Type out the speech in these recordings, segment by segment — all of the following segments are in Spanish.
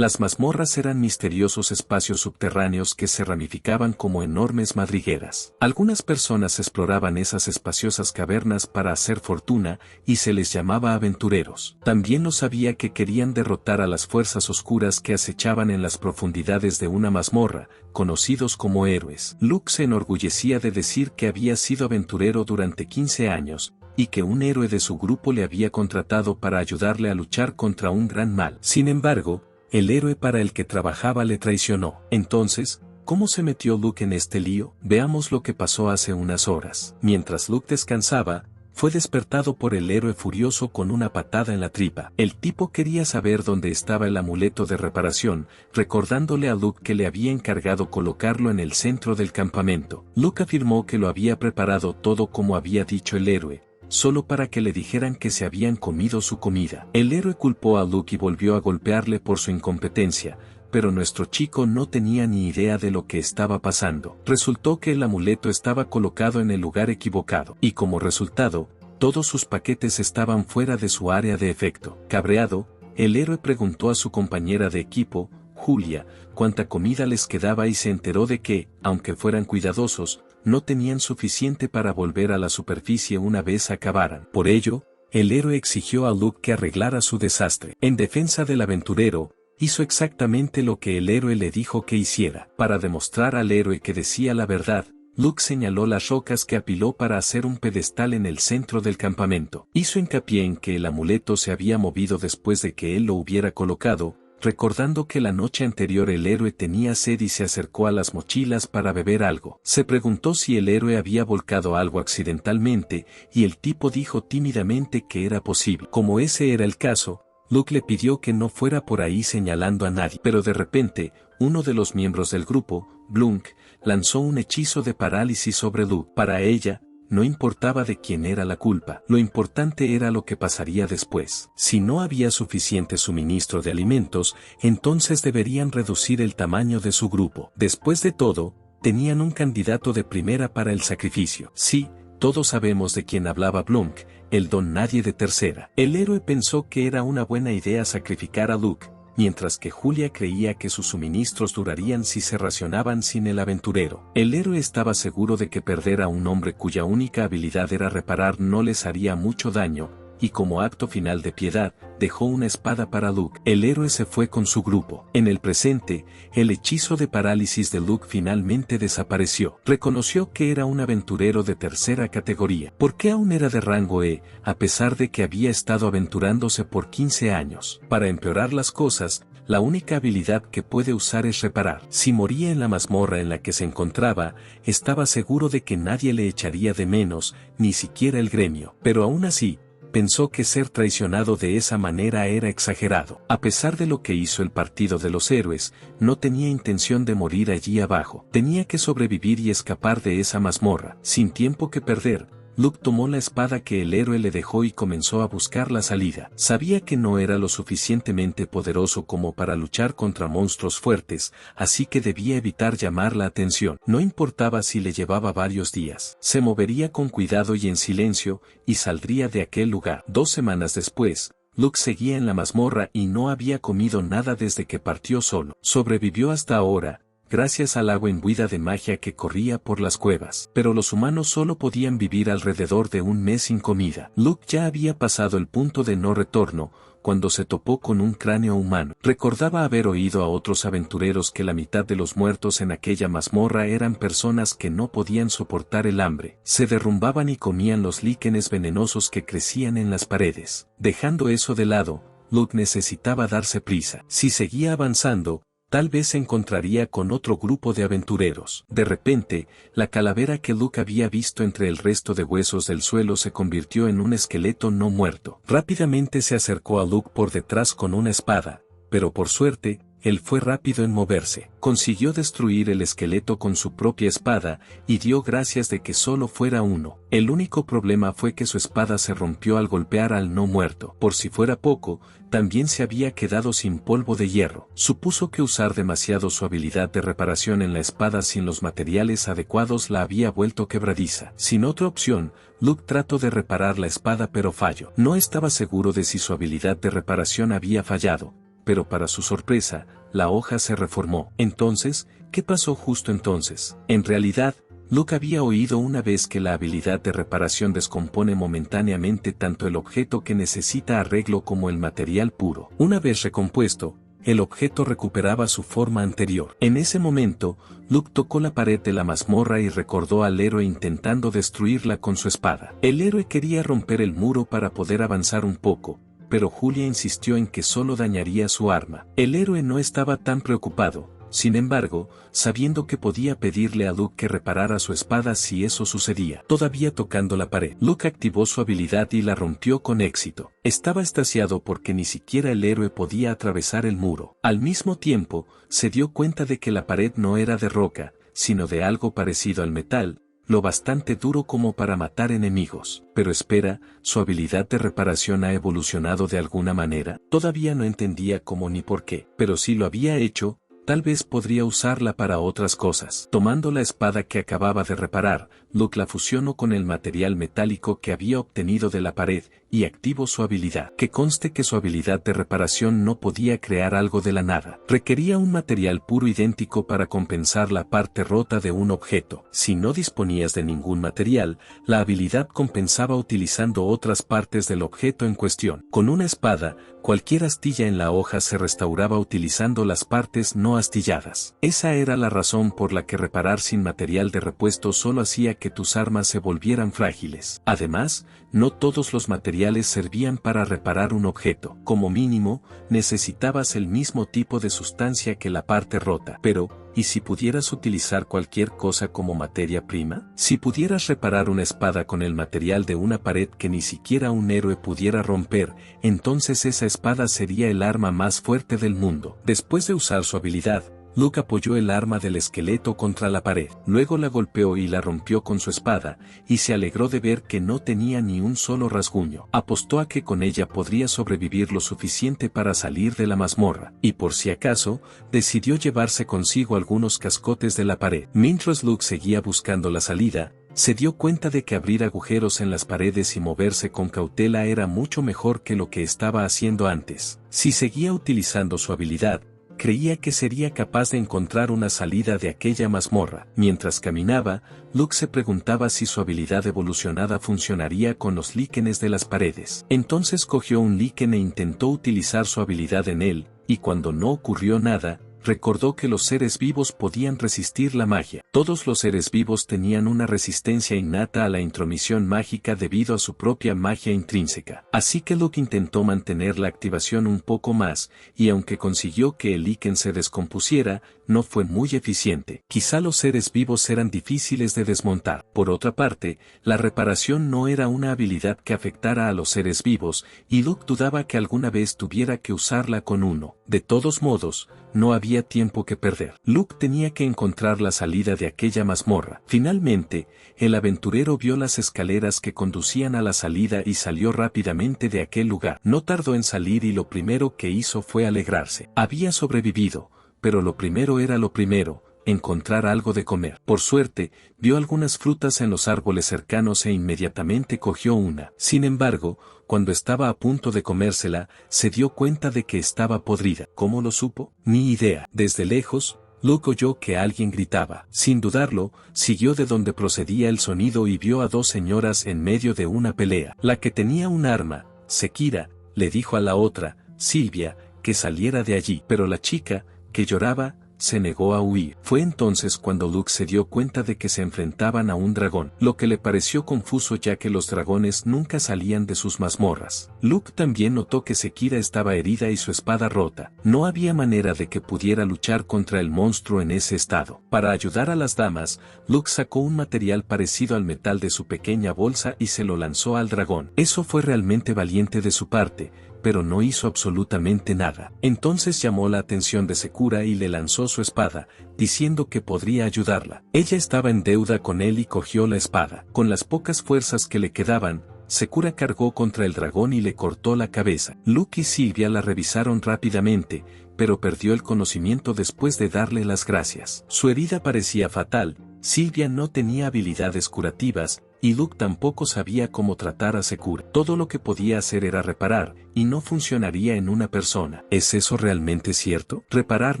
Las mazmorras eran misteriosos espacios subterráneos que se ramificaban como enormes madrigueras. Algunas personas exploraban esas espaciosas cavernas para hacer fortuna y se les llamaba aventureros. También los había que querían derrotar a las fuerzas oscuras que acechaban en las profundidades de una mazmorra, conocidos como héroes. Luke se enorgullecía de decir que había sido aventurero durante 15 años, y que un héroe de su grupo le había contratado para ayudarle a luchar contra un gran mal. Sin embargo, el héroe para el que trabajaba le traicionó. Entonces, ¿cómo se metió Luke en este lío? Veamos lo que pasó hace unas horas. Mientras Luke descansaba, fue despertado por el héroe furioso con una patada en la tripa. El tipo quería saber dónde estaba el amuleto de reparación, recordándole a Luke que le había encargado colocarlo en el centro del campamento. Luke afirmó que lo había preparado todo como había dicho el héroe, solo para que le dijeran que se habían comido su comida. El héroe culpó a Luke y volvió a golpearle por su incompetencia, pero nuestro chico no tenía ni idea de lo que estaba pasando. Resultó que el amuleto estaba colocado en el lugar equivocado, y como resultado, todos sus paquetes estaban fuera de su área de efecto. Cabreado, el héroe preguntó a su compañera de equipo, Julia, cuánta comida les quedaba y se enteró de que, aunque fueran cuidadosos, no tenían suficiente para volver a la superficie una vez acabaran. Por ello, el héroe exigió a Luke que arreglara su desastre. En defensa del aventurero, hizo exactamente lo que el héroe le dijo que hiciera. Para demostrar al héroe que decía la verdad, Luke señaló las rocas que apiló para hacer un pedestal en el centro del campamento. Hizo hincapié en que el amuleto se había movido después de que él lo hubiera colocado, recordando que la noche anterior el héroe tenía sed y se acercó a las mochilas para beber algo. Se preguntó si el héroe había volcado algo accidentalmente, y el tipo dijo tímidamente que era posible. Como ese era el caso, Luke le pidió que no fuera por ahí señalando a nadie. Pero de repente, uno de los miembros del grupo, Blunk, lanzó un hechizo de parálisis sobre Luke. Para ella, no importaba de quién era la culpa, lo importante era lo que pasaría después. Si no había suficiente suministro de alimentos, entonces deberían reducir el tamaño de su grupo. Después de todo, tenían un candidato de primera para el sacrificio. Sí, todos sabemos de quién hablaba Blunk, el don nadie de tercera. El héroe pensó que era una buena idea sacrificar a Luke, mientras que Julia creía que sus suministros durarían si se racionaban sin el aventurero. El héroe estaba seguro de que perder a un hombre cuya única habilidad era reparar no les haría mucho daño, y como acto final de piedad, dejó una espada para Luke. El héroe se fue con su grupo. En el presente, el hechizo de parálisis de Luke finalmente desapareció. Reconoció que era un aventurero de tercera categoría. ¿Por qué aún era de rango E, a pesar de que había estado aventurándose por 15 años? Para empeorar las cosas, la única habilidad que puede usar es reparar. Si moría en la mazmorra en la que se encontraba, estaba seguro de que nadie le echaría de menos, ni siquiera el gremio. Pero aún así, pensó que ser traicionado de esa manera era exagerado. A pesar de lo que hizo el Partido de los Héroes, no tenía intención de morir allí abajo. Tenía que sobrevivir y escapar de esa mazmorra. Sin tiempo que perder, Luke tomó la espada que el héroe le dejó y comenzó a buscar la salida. Sabía que no era lo suficientemente poderoso como para luchar contra monstruos fuertes, así que debía evitar llamar la atención. No importaba si le llevaba varios días. Se movería con cuidado y en silencio, y saldría de aquel lugar. 2 semanas después, Luke seguía en la mazmorra y no había comido nada desde que partió solo. Sobrevivió hasta ahora, gracias al agua imbuida de magia que corría por las cuevas. Pero los humanos solo podían vivir alrededor de un mes sin comida. Luke ya había pasado el punto de no retorno, cuando se topó con un cráneo humano. Recordaba haber oído a otros aventureros que la mitad de los muertos en aquella mazmorra eran personas que no podían soportar el hambre. Se derrumbaban y comían los líquenes venenosos que crecían en las paredes. Dejando eso de lado, Luke necesitaba darse prisa. Si seguía avanzando, tal vez se encontraría con otro grupo de aventureros. De repente, la calavera que Luke había visto entre el resto de huesos del suelo se convirtió en un esqueleto no muerto. Rápidamente se acercó a Luke por detrás con una espada, pero por suerte, él fue rápido en moverse. Consiguió destruir el esqueleto con su propia espada, y dio gracias de que solo fuera uno. El único problema fue que su espada se rompió al golpear al no muerto. Por si fuera poco, también se había quedado sin polvo de hierro. Supuso que usar demasiado su habilidad de reparación en la espada sin los materiales adecuados la había vuelto quebradiza. Sin otra opción, Luke trató de reparar la espada pero falló. No estaba seguro de si su habilidad de reparación había fallado, pero para su sorpresa, la hoja se reformó. Entonces, ¿qué pasó justo entonces? En realidad, Luke había oído una vez que la habilidad de reparación descompone momentáneamente tanto el objeto que necesita arreglo como el material puro. Una vez recompuesto, el objeto recuperaba su forma anterior. En ese momento, Luke tocó la pared de la mazmorra y recordó al héroe intentando destruirla con su espada. El héroe quería romper el muro para poder avanzar un poco, pero Julia insistió en que solo dañaría su arma. El héroe no estaba tan preocupado. Sin embargo, sabiendo que podía pedirle a Luke que reparara su espada si eso sucedía. Todavía tocando la pared, Luke activó su habilidad y la rompió con éxito. Estaba extasiado porque ni siquiera el héroe podía atravesar el muro. Al mismo tiempo, se dio cuenta de que la pared no era de roca, sino de algo parecido al metal, lo bastante duro como para matar enemigos. Pero espera, ¿su habilidad de reparación ha evolucionado de alguna manera? Todavía no entendía cómo ni por qué, pero si lo había hecho, tal vez podría usarla para otras cosas. Tomando la espada que acababa de reparar, Luke la fusionó con el material metálico que había obtenido de la pared, y activó su habilidad. Que conste que su habilidad de reparación no podía crear algo de la nada. Requería un material puro idéntico para compensar la parte rota de un objeto. Si no disponías de ningún material, la habilidad compensaba utilizando otras partes del objeto en cuestión. Con una espada, cualquier astilla en la hoja se restauraba utilizando las partes no astilladas. Esa era la razón por la que reparar sin material de repuesto solo hacía que tus armas se volvieran frágiles. Además, no todos los materiales servían para reparar un objeto. Como mínimo, necesitabas el mismo tipo de sustancia que la parte rota. Pero, ¿y si pudieras utilizar cualquier cosa como materia prima? Si pudieras reparar una espada con el material de una pared que ni siquiera un héroe pudiera romper, entonces esa espada sería el arma más fuerte del mundo. Después de usar su habilidad, Luke apoyó el arma del esqueleto contra la pared, luego la golpeó y la rompió con su espada, y se alegró de ver que no tenía ni un solo rasguño. Apostó a que con ella podría sobrevivir lo suficiente para salir de la mazmorra, y por si acaso, decidió llevarse consigo algunos cascotes de la pared. Mientras Luke seguía buscando la salida, se dio cuenta de que abrir agujeros en las paredes y moverse con cautela era mucho mejor que lo que estaba haciendo antes. Si seguía utilizando su habilidad, creía que sería capaz de encontrar una salida de aquella mazmorra. Mientras caminaba, Luke se preguntaba si su habilidad evolucionada funcionaría con los líquenes de las paredes. Entonces cogió un líquen e intentó utilizar su habilidad en él, y cuando no ocurrió nada, recordó que los seres vivos podían resistir la magia. Todos los seres vivos tenían una resistencia innata a la intromisión mágica debido a su propia magia intrínseca. Así que Luke intentó mantener la activación un poco más, y aunque consiguió que el líquen se descompusiera, no fue muy eficiente. Quizá los seres vivos eran difíciles de desmontar. Por otra parte, la reparación no era una habilidad que afectara a los seres vivos, y Luke dudaba que alguna vez tuviera que usarla con uno. De todos modos, no había tiempo que perder. Luke tenía que encontrar la salida de aquella mazmorra. Finalmente, el aventurero vio las escaleras que conducían a la salida y salió rápidamente de aquel lugar. No tardó en salir y lo primero que hizo fue alegrarse. Había sobrevivido, pero lo primero era lo primero, encontrar algo de comer. Por suerte, vio algunas frutas en los árboles cercanos e inmediatamente cogió una. Sin embargo, cuando estaba a punto de comérsela, se dio cuenta de que estaba podrida. ¿Cómo lo supo? Ni idea. Desde lejos, Luke oyó que alguien gritaba. Sin dudarlo, siguió de donde procedía el sonido y vio a dos señoras en medio de una pelea. La que tenía un arma, Sekira, le dijo a la otra, Silvia, que saliera de allí. Pero la chica, que lloraba, se negó a huir. Fue entonces cuando Luke se dio cuenta de que se enfrentaban a un dragón, lo que le pareció confuso ya que los dragones nunca salían de sus mazmorras. Luke también notó que Sekira estaba herida y su espada rota. No había manera de que pudiera luchar contra el monstruo en ese estado. Para ayudar a las damas, Luke sacó un material parecido al metal de su pequeña bolsa y se lo lanzó al dragón. Eso fue realmente valiente de su parte, pero no hizo absolutamente nada. Entonces llamó la atención de Sakura y le lanzó su espada, diciendo que podría ayudarla. Ella estaba en deuda con él y cogió la espada. Con las pocas fuerzas que le quedaban, Sakura cargó contra el dragón y le cortó la cabeza. Luke y Silvia la revisaron rápidamente, pero perdió el conocimiento después de darle las gracias. Su herida parecía fatal. Silvia no tenía habilidades curativas, y Luke tampoco sabía cómo tratar a Sakura. Todo lo que podía hacer era reparar, y no funcionaría en una persona. ¿Es eso realmente cierto? Reparar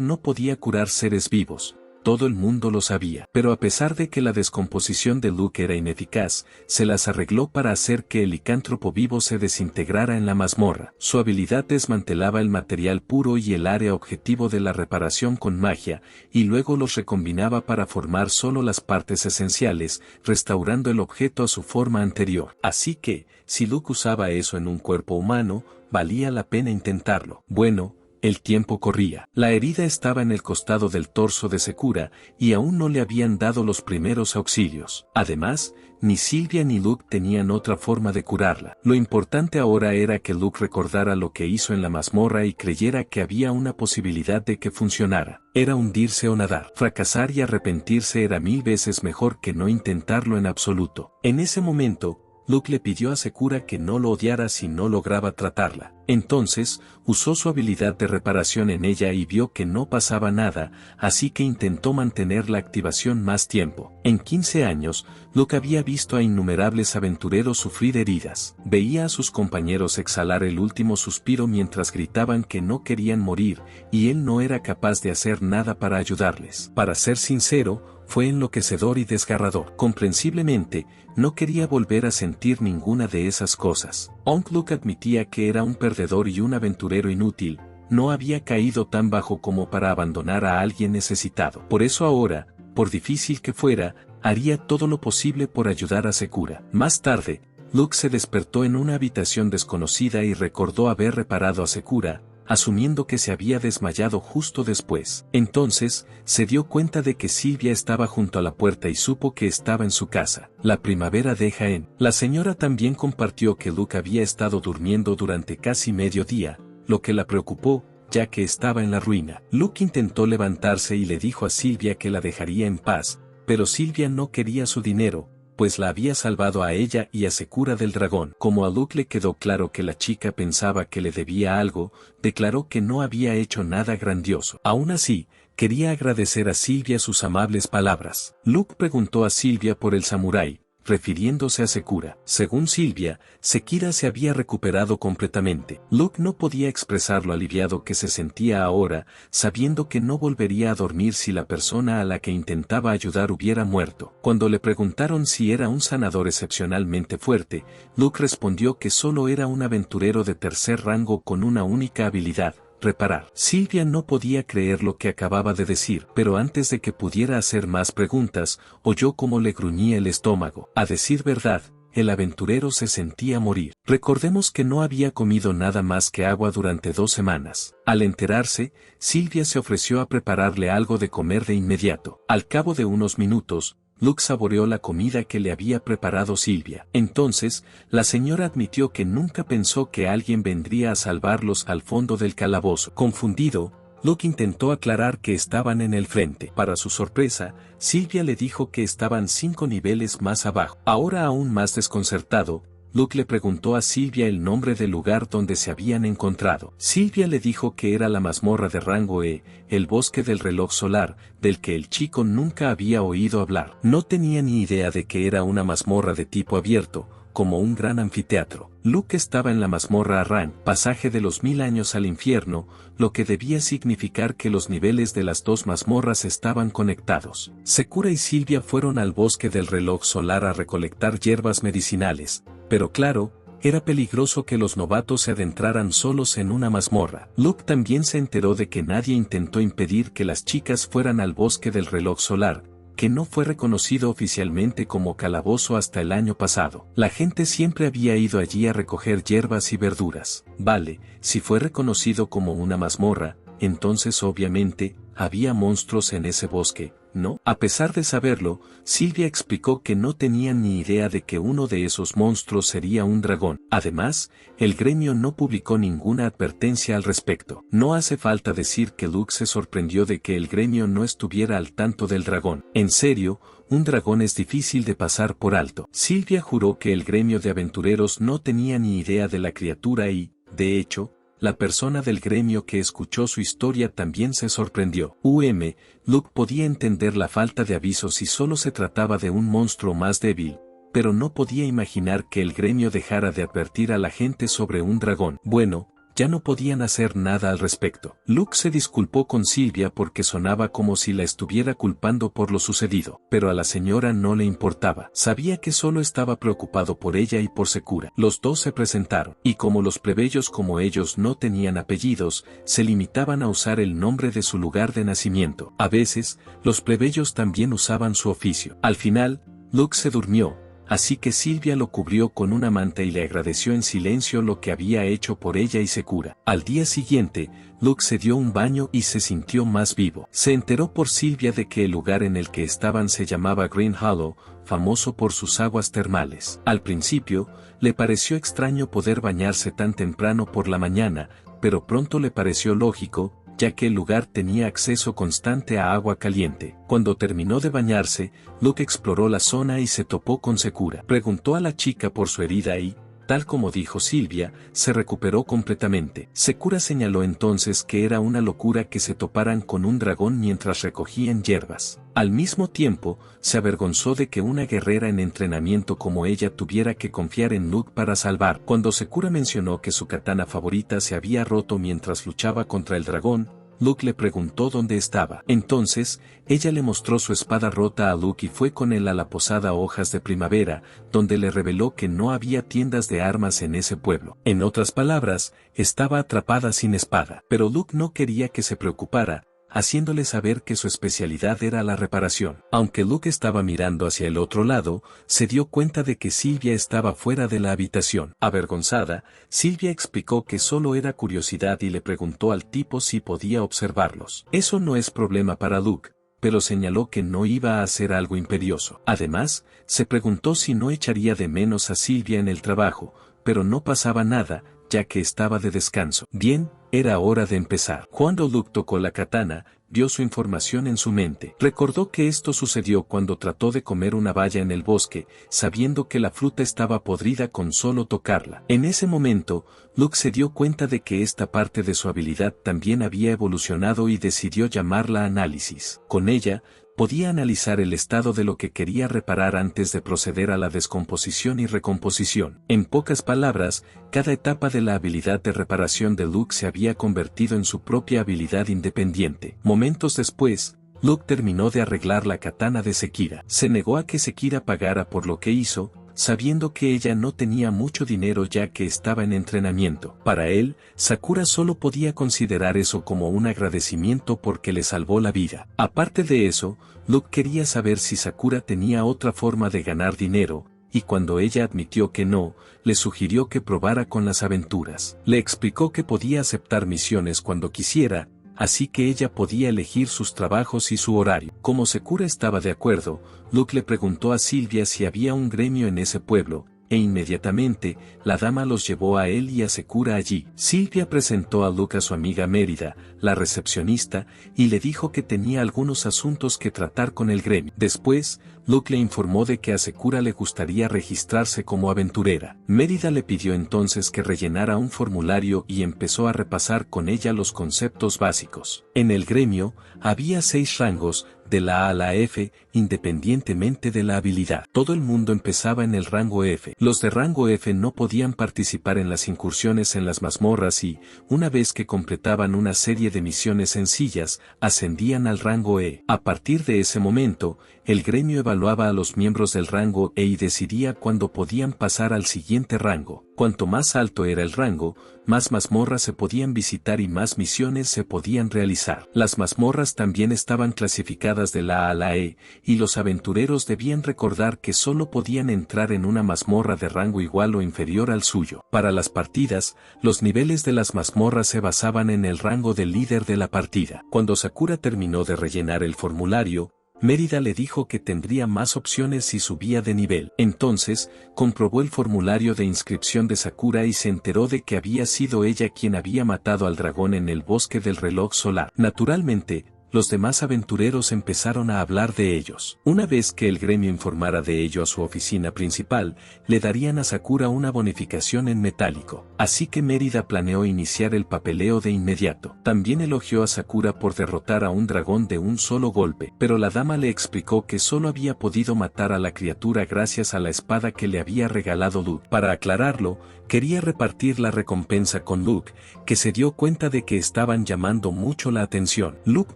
no podía curar seres vivos. Todo el mundo lo sabía. Pero a pesar de que la descomposición de Luke era ineficaz, se las arregló para hacer que el licántropo vivo se desintegrara en la mazmorra. Su habilidad desmantelaba el material puro y el área objetivo de la reparación con magia, y luego los recombinaba para formar solo las partes esenciales, restaurando el objeto a su forma anterior. Así que, si Luke usaba eso en un cuerpo humano, valía la pena intentarlo. Bueno, el tiempo corría. La herida estaba en el costado del torso de Sakura, y aún no le habían dado los primeros auxilios. Además, ni Sylvia ni Luke tenían otra forma de curarla. Lo importante ahora era que Luke recordara lo que hizo en la mazmorra y creyera que había una posibilidad de que funcionara. Era hundirse o nadar. Fracasar y arrepentirse era 1000 veces mejor que no intentarlo en absoluto. En ese momento, Luke le pidió a Sakura que no lo odiara si no lograba tratarla. Entonces, usó su habilidad de reparación en ella y vio que no pasaba nada, así que intentó mantener la activación más tiempo. En 15 años, Luke había visto a innumerables aventureros sufrir heridas. Veía a sus compañeros exhalar el último suspiro mientras gritaban que no querían morir, y él no era capaz de hacer nada para ayudarles. Para ser sincero, fue enloquecedor y desgarrador. Comprensiblemente, no quería volver a sentir ninguna de esas cosas. Aunque Luke admitía que era un perdedor y un aventurero inútil, no había caído tan bajo como para abandonar a alguien necesitado. Por eso ahora, por difícil que fuera, haría todo lo posible por ayudar a Sakura. Más tarde, Luke se despertó en una habitación desconocida y recordó haber reparado a Sakura, asumiendo que se había desmayado justo después. Entonces, se dio cuenta de que Sylvia estaba junto a la puerta y supo que estaba en su casa. La primavera de Jaén. La señora también compartió que Luke había estado durmiendo durante casi medio día, lo que la preocupó, ya que estaba en la ruina. Luke intentó levantarse y le dijo a Sylvia que la dejaría en paz, pero Sylvia no quería su dinero, pues la había salvado a ella y a Sakura del dragón. Como a Luke le quedó claro que la chica pensaba que le debía algo, declaró que no había hecho nada grandioso. Aún así, quería agradecer a Sylvia sus amables palabras. Luke preguntó a Sylvia por el samurái, refiriéndose a Sakura. Según Sylvia, Sekira se había recuperado completamente. Luke no podía expresar lo aliviado que se sentía ahora, sabiendo que no volvería a dormir si la persona a la que intentaba ayudar hubiera muerto. Cuando le preguntaron si era un sanador excepcionalmente fuerte, Luke respondió que solo era un aventurero de tercer rango con una única habilidad: reparar. Sylvia no podía creer lo que acababa de decir, pero antes de que pudiera hacer más preguntas, oyó cómo le gruñía el estómago. A decir verdad, el aventurero se sentía morir. Recordemos que no había comido nada más que agua durante 2 semanas. Al enterarse, Sylvia se ofreció a prepararle algo de comer de inmediato. Al cabo de unos minutos, Luke saboreó la comida que le había preparado Sylvia. Entonces, la señora admitió que nunca pensó que alguien vendría a salvarlos al fondo del calabozo. Confundido, Luke intentó aclarar que estaban en el frente. Para su sorpresa, Sylvia le dijo que estaban 5 niveles más abajo. Ahora aún más desconcertado, Luke le preguntó a Sylvia el nombre del lugar donde se habían encontrado. Sylvia le dijo que era la mazmorra de rango E, el bosque del reloj solar, del que el chico nunca había oído hablar. No tenía ni idea de que era una mazmorra de tipo abierto, como un gran anfiteatro. Luke estaba en la mazmorra Arran, pasaje de los 1000 años al infierno, lo que debía significar que los niveles de las 2 mazmorras estaban conectados. Sakura y Sylvia fueron al bosque del reloj solar a recolectar hierbas medicinales, pero claro, era peligroso que los novatos se adentraran solos en una mazmorra. Luke también se enteró de que nadie intentó impedir que las chicas fueran al bosque del reloj solar, que no fue reconocido oficialmente como calabozo hasta el año pasado. La gente siempre había ido allí a recoger hierbas y verduras. Vale, si fue reconocido como una mazmorra, entonces obviamente, había monstruos en ese bosque, ¿no? A pesar de saberlo, Sylvia explicó que no tenían ni idea de que uno de esos monstruos sería un dragón. Además, el gremio no publicó ninguna advertencia al respecto. No hace falta decir que Luke se sorprendió de que el gremio no estuviera al tanto del dragón. En serio, un dragón es difícil de pasar por alto. Sylvia juró que el gremio de aventureros no tenía ni idea de la criatura y, de hecho, la persona del gremio que escuchó su historia también se sorprendió. Luke podía entender la falta de aviso si solo se trataba de un monstruo más débil, pero no podía imaginar que el gremio dejara de advertir a la gente sobre un dragón. Bueno, ya no podían hacer nada al respecto. Luke se disculpó con Sylvia porque sonaba como si la estuviera culpando por lo sucedido, pero a la señora no le importaba. Sabía que solo estaba preocupado por ella y por Sakura. Los dos se presentaron, y como los plebeyos como ellos no tenían apellidos, se limitaban a usar el nombre de su lugar de nacimiento. A veces, los plebeyos también usaban su oficio. Al final, Luke se durmió, así que Sylvia lo cubrió con una manta y le agradeció en silencio lo que había hecho por ella y Sakura. Al día siguiente, Luke se dio un baño y se sintió más vivo. Se enteró por Sylvia de que el lugar en el que estaban se llamaba Green Hollow, famoso por sus aguas termales. Al principio, le pareció extraño poder bañarse tan temprano por la mañana, pero pronto le pareció lógico, ya que el lugar tenía acceso constante a agua caliente. Cuando terminó de bañarse, Luke exploró la zona y se topó con Sakura. Preguntó a la chica por su herida y, tal como dijo Sylvia, se recuperó completamente. Sakura señaló entonces que era una locura que se toparan con un dragón mientras recogían hierbas. Al mismo tiempo, se avergonzó de que una guerrera en entrenamiento como ella tuviera que confiar en Luke para salvar. Cuando Sakura mencionó que su katana favorita se había roto mientras luchaba contra el dragón, Luke le preguntó dónde estaba. Entonces, ella le mostró su espada rota a Luke y fue con él a la posada Hojas de Primavera, donde le reveló que no había tiendas de armas en ese pueblo. En otras palabras, estaba atrapada sin espada. Pero Luke no quería que se preocupara, haciéndole saber que su especialidad era la reparación. Aunque Luke estaba mirando hacia el otro lado, se dio cuenta de que Sylvia estaba fuera de la habitación. Avergonzada, Sylvia explicó que solo era curiosidad y le preguntó al tipo si podía observarlos. Eso no es problema para Luke, pero señaló que no iba a hacer algo imperioso. Además, se preguntó si no echaría de menos a Sylvia en el trabajo, pero no pasaba nada, ya que estaba de descanso. Bien, era hora de empezar. Cuando Luke tocó la katana, vio su información en su mente. Recordó que esto sucedió cuando trató de comer una baya en el bosque, sabiendo que la fruta estaba podrida con solo tocarla. En ese momento, Luke se dio cuenta de que esta parte de su habilidad también había evolucionado y decidió llamarla análisis. Con ella, podía analizar el estado de lo que quería reparar antes de proceder a la descomposición y recomposición. En pocas palabras, cada etapa de la habilidad de reparación de Luke se había convertido en su propia habilidad independiente. Momentos después, Luke terminó de arreglar la katana de Sakura. Se negó a que Sakura pagara por lo que hizo, sabiendo que ella no tenía mucho dinero ya que estaba en entrenamiento. Para él, Sakura solo podía considerar eso como un agradecimiento porque le salvó la vida. Aparte de eso, Luke quería saber si Sakura tenía otra forma de ganar dinero, y cuando ella admitió que no, le sugirió que probara con las aventuras. Le explicó que podía aceptar misiones cuando quisiera, así que ella podía elegir sus trabajos y su horario. Como Sakura estaba de acuerdo, Luke le preguntó a Sylvia si había un gremio en ese pueblo, e inmediatamente, la dama los llevó a él y a Sakura allí. Sylvia presentó a Luke a su amiga Mérida, la recepcionista, y le dijo que tenía algunos asuntos que tratar con el gremio. Después, Luke le informó de que a Sakura le gustaría registrarse como aventurera. Mérida le pidió entonces que rellenara un formulario y empezó a repasar con ella los conceptos básicos. En el gremio, había 6 rangos, de la A a la F, independientemente de la habilidad. Todo el mundo empezaba en el rango F. Los de rango F no podían participar en las incursiones en las mazmorras y, una vez que completaban una serie de misiones sencillas, ascendían al rango E. A partir de ese momento, el gremio evaluaba a los miembros del rango E y decidía cuándo podían pasar al siguiente rango. Cuanto más alto era el rango, más mazmorras se podían visitar y más misiones se podían realizar. Las mazmorras también estaban clasificadas de la A a la E, y los aventureros debían recordar que solo podían entrar en una mazmorra de rango igual o inferior al suyo. Para las partidas, los niveles de las mazmorras se basaban en el rango del líder de la partida. Cuando Sakura terminó de rellenar el formulario, Mérida le dijo que tendría más opciones si subía de nivel. Entonces, comprobó el formulario de inscripción de Sakura y se enteró de que había sido ella quien había matado al dragón en el bosque del reloj solar. Naturalmente, los demás aventureros empezaron a hablar de ellos. Una vez que el gremio informara de ello a su oficina principal, le darían a Sakura una bonificación en metálico. Así que Mérida planeó iniciar el papeleo de inmediato. También elogió a Sakura por derrotar a un dragón de un solo golpe, pero la dama le explicó que solo había podido matar a la criatura gracias a la espada que le había regalado Luke. Para aclararlo, quería repartir la recompensa con Luke, que se dio cuenta de que estaban llamando mucho la atención. Luke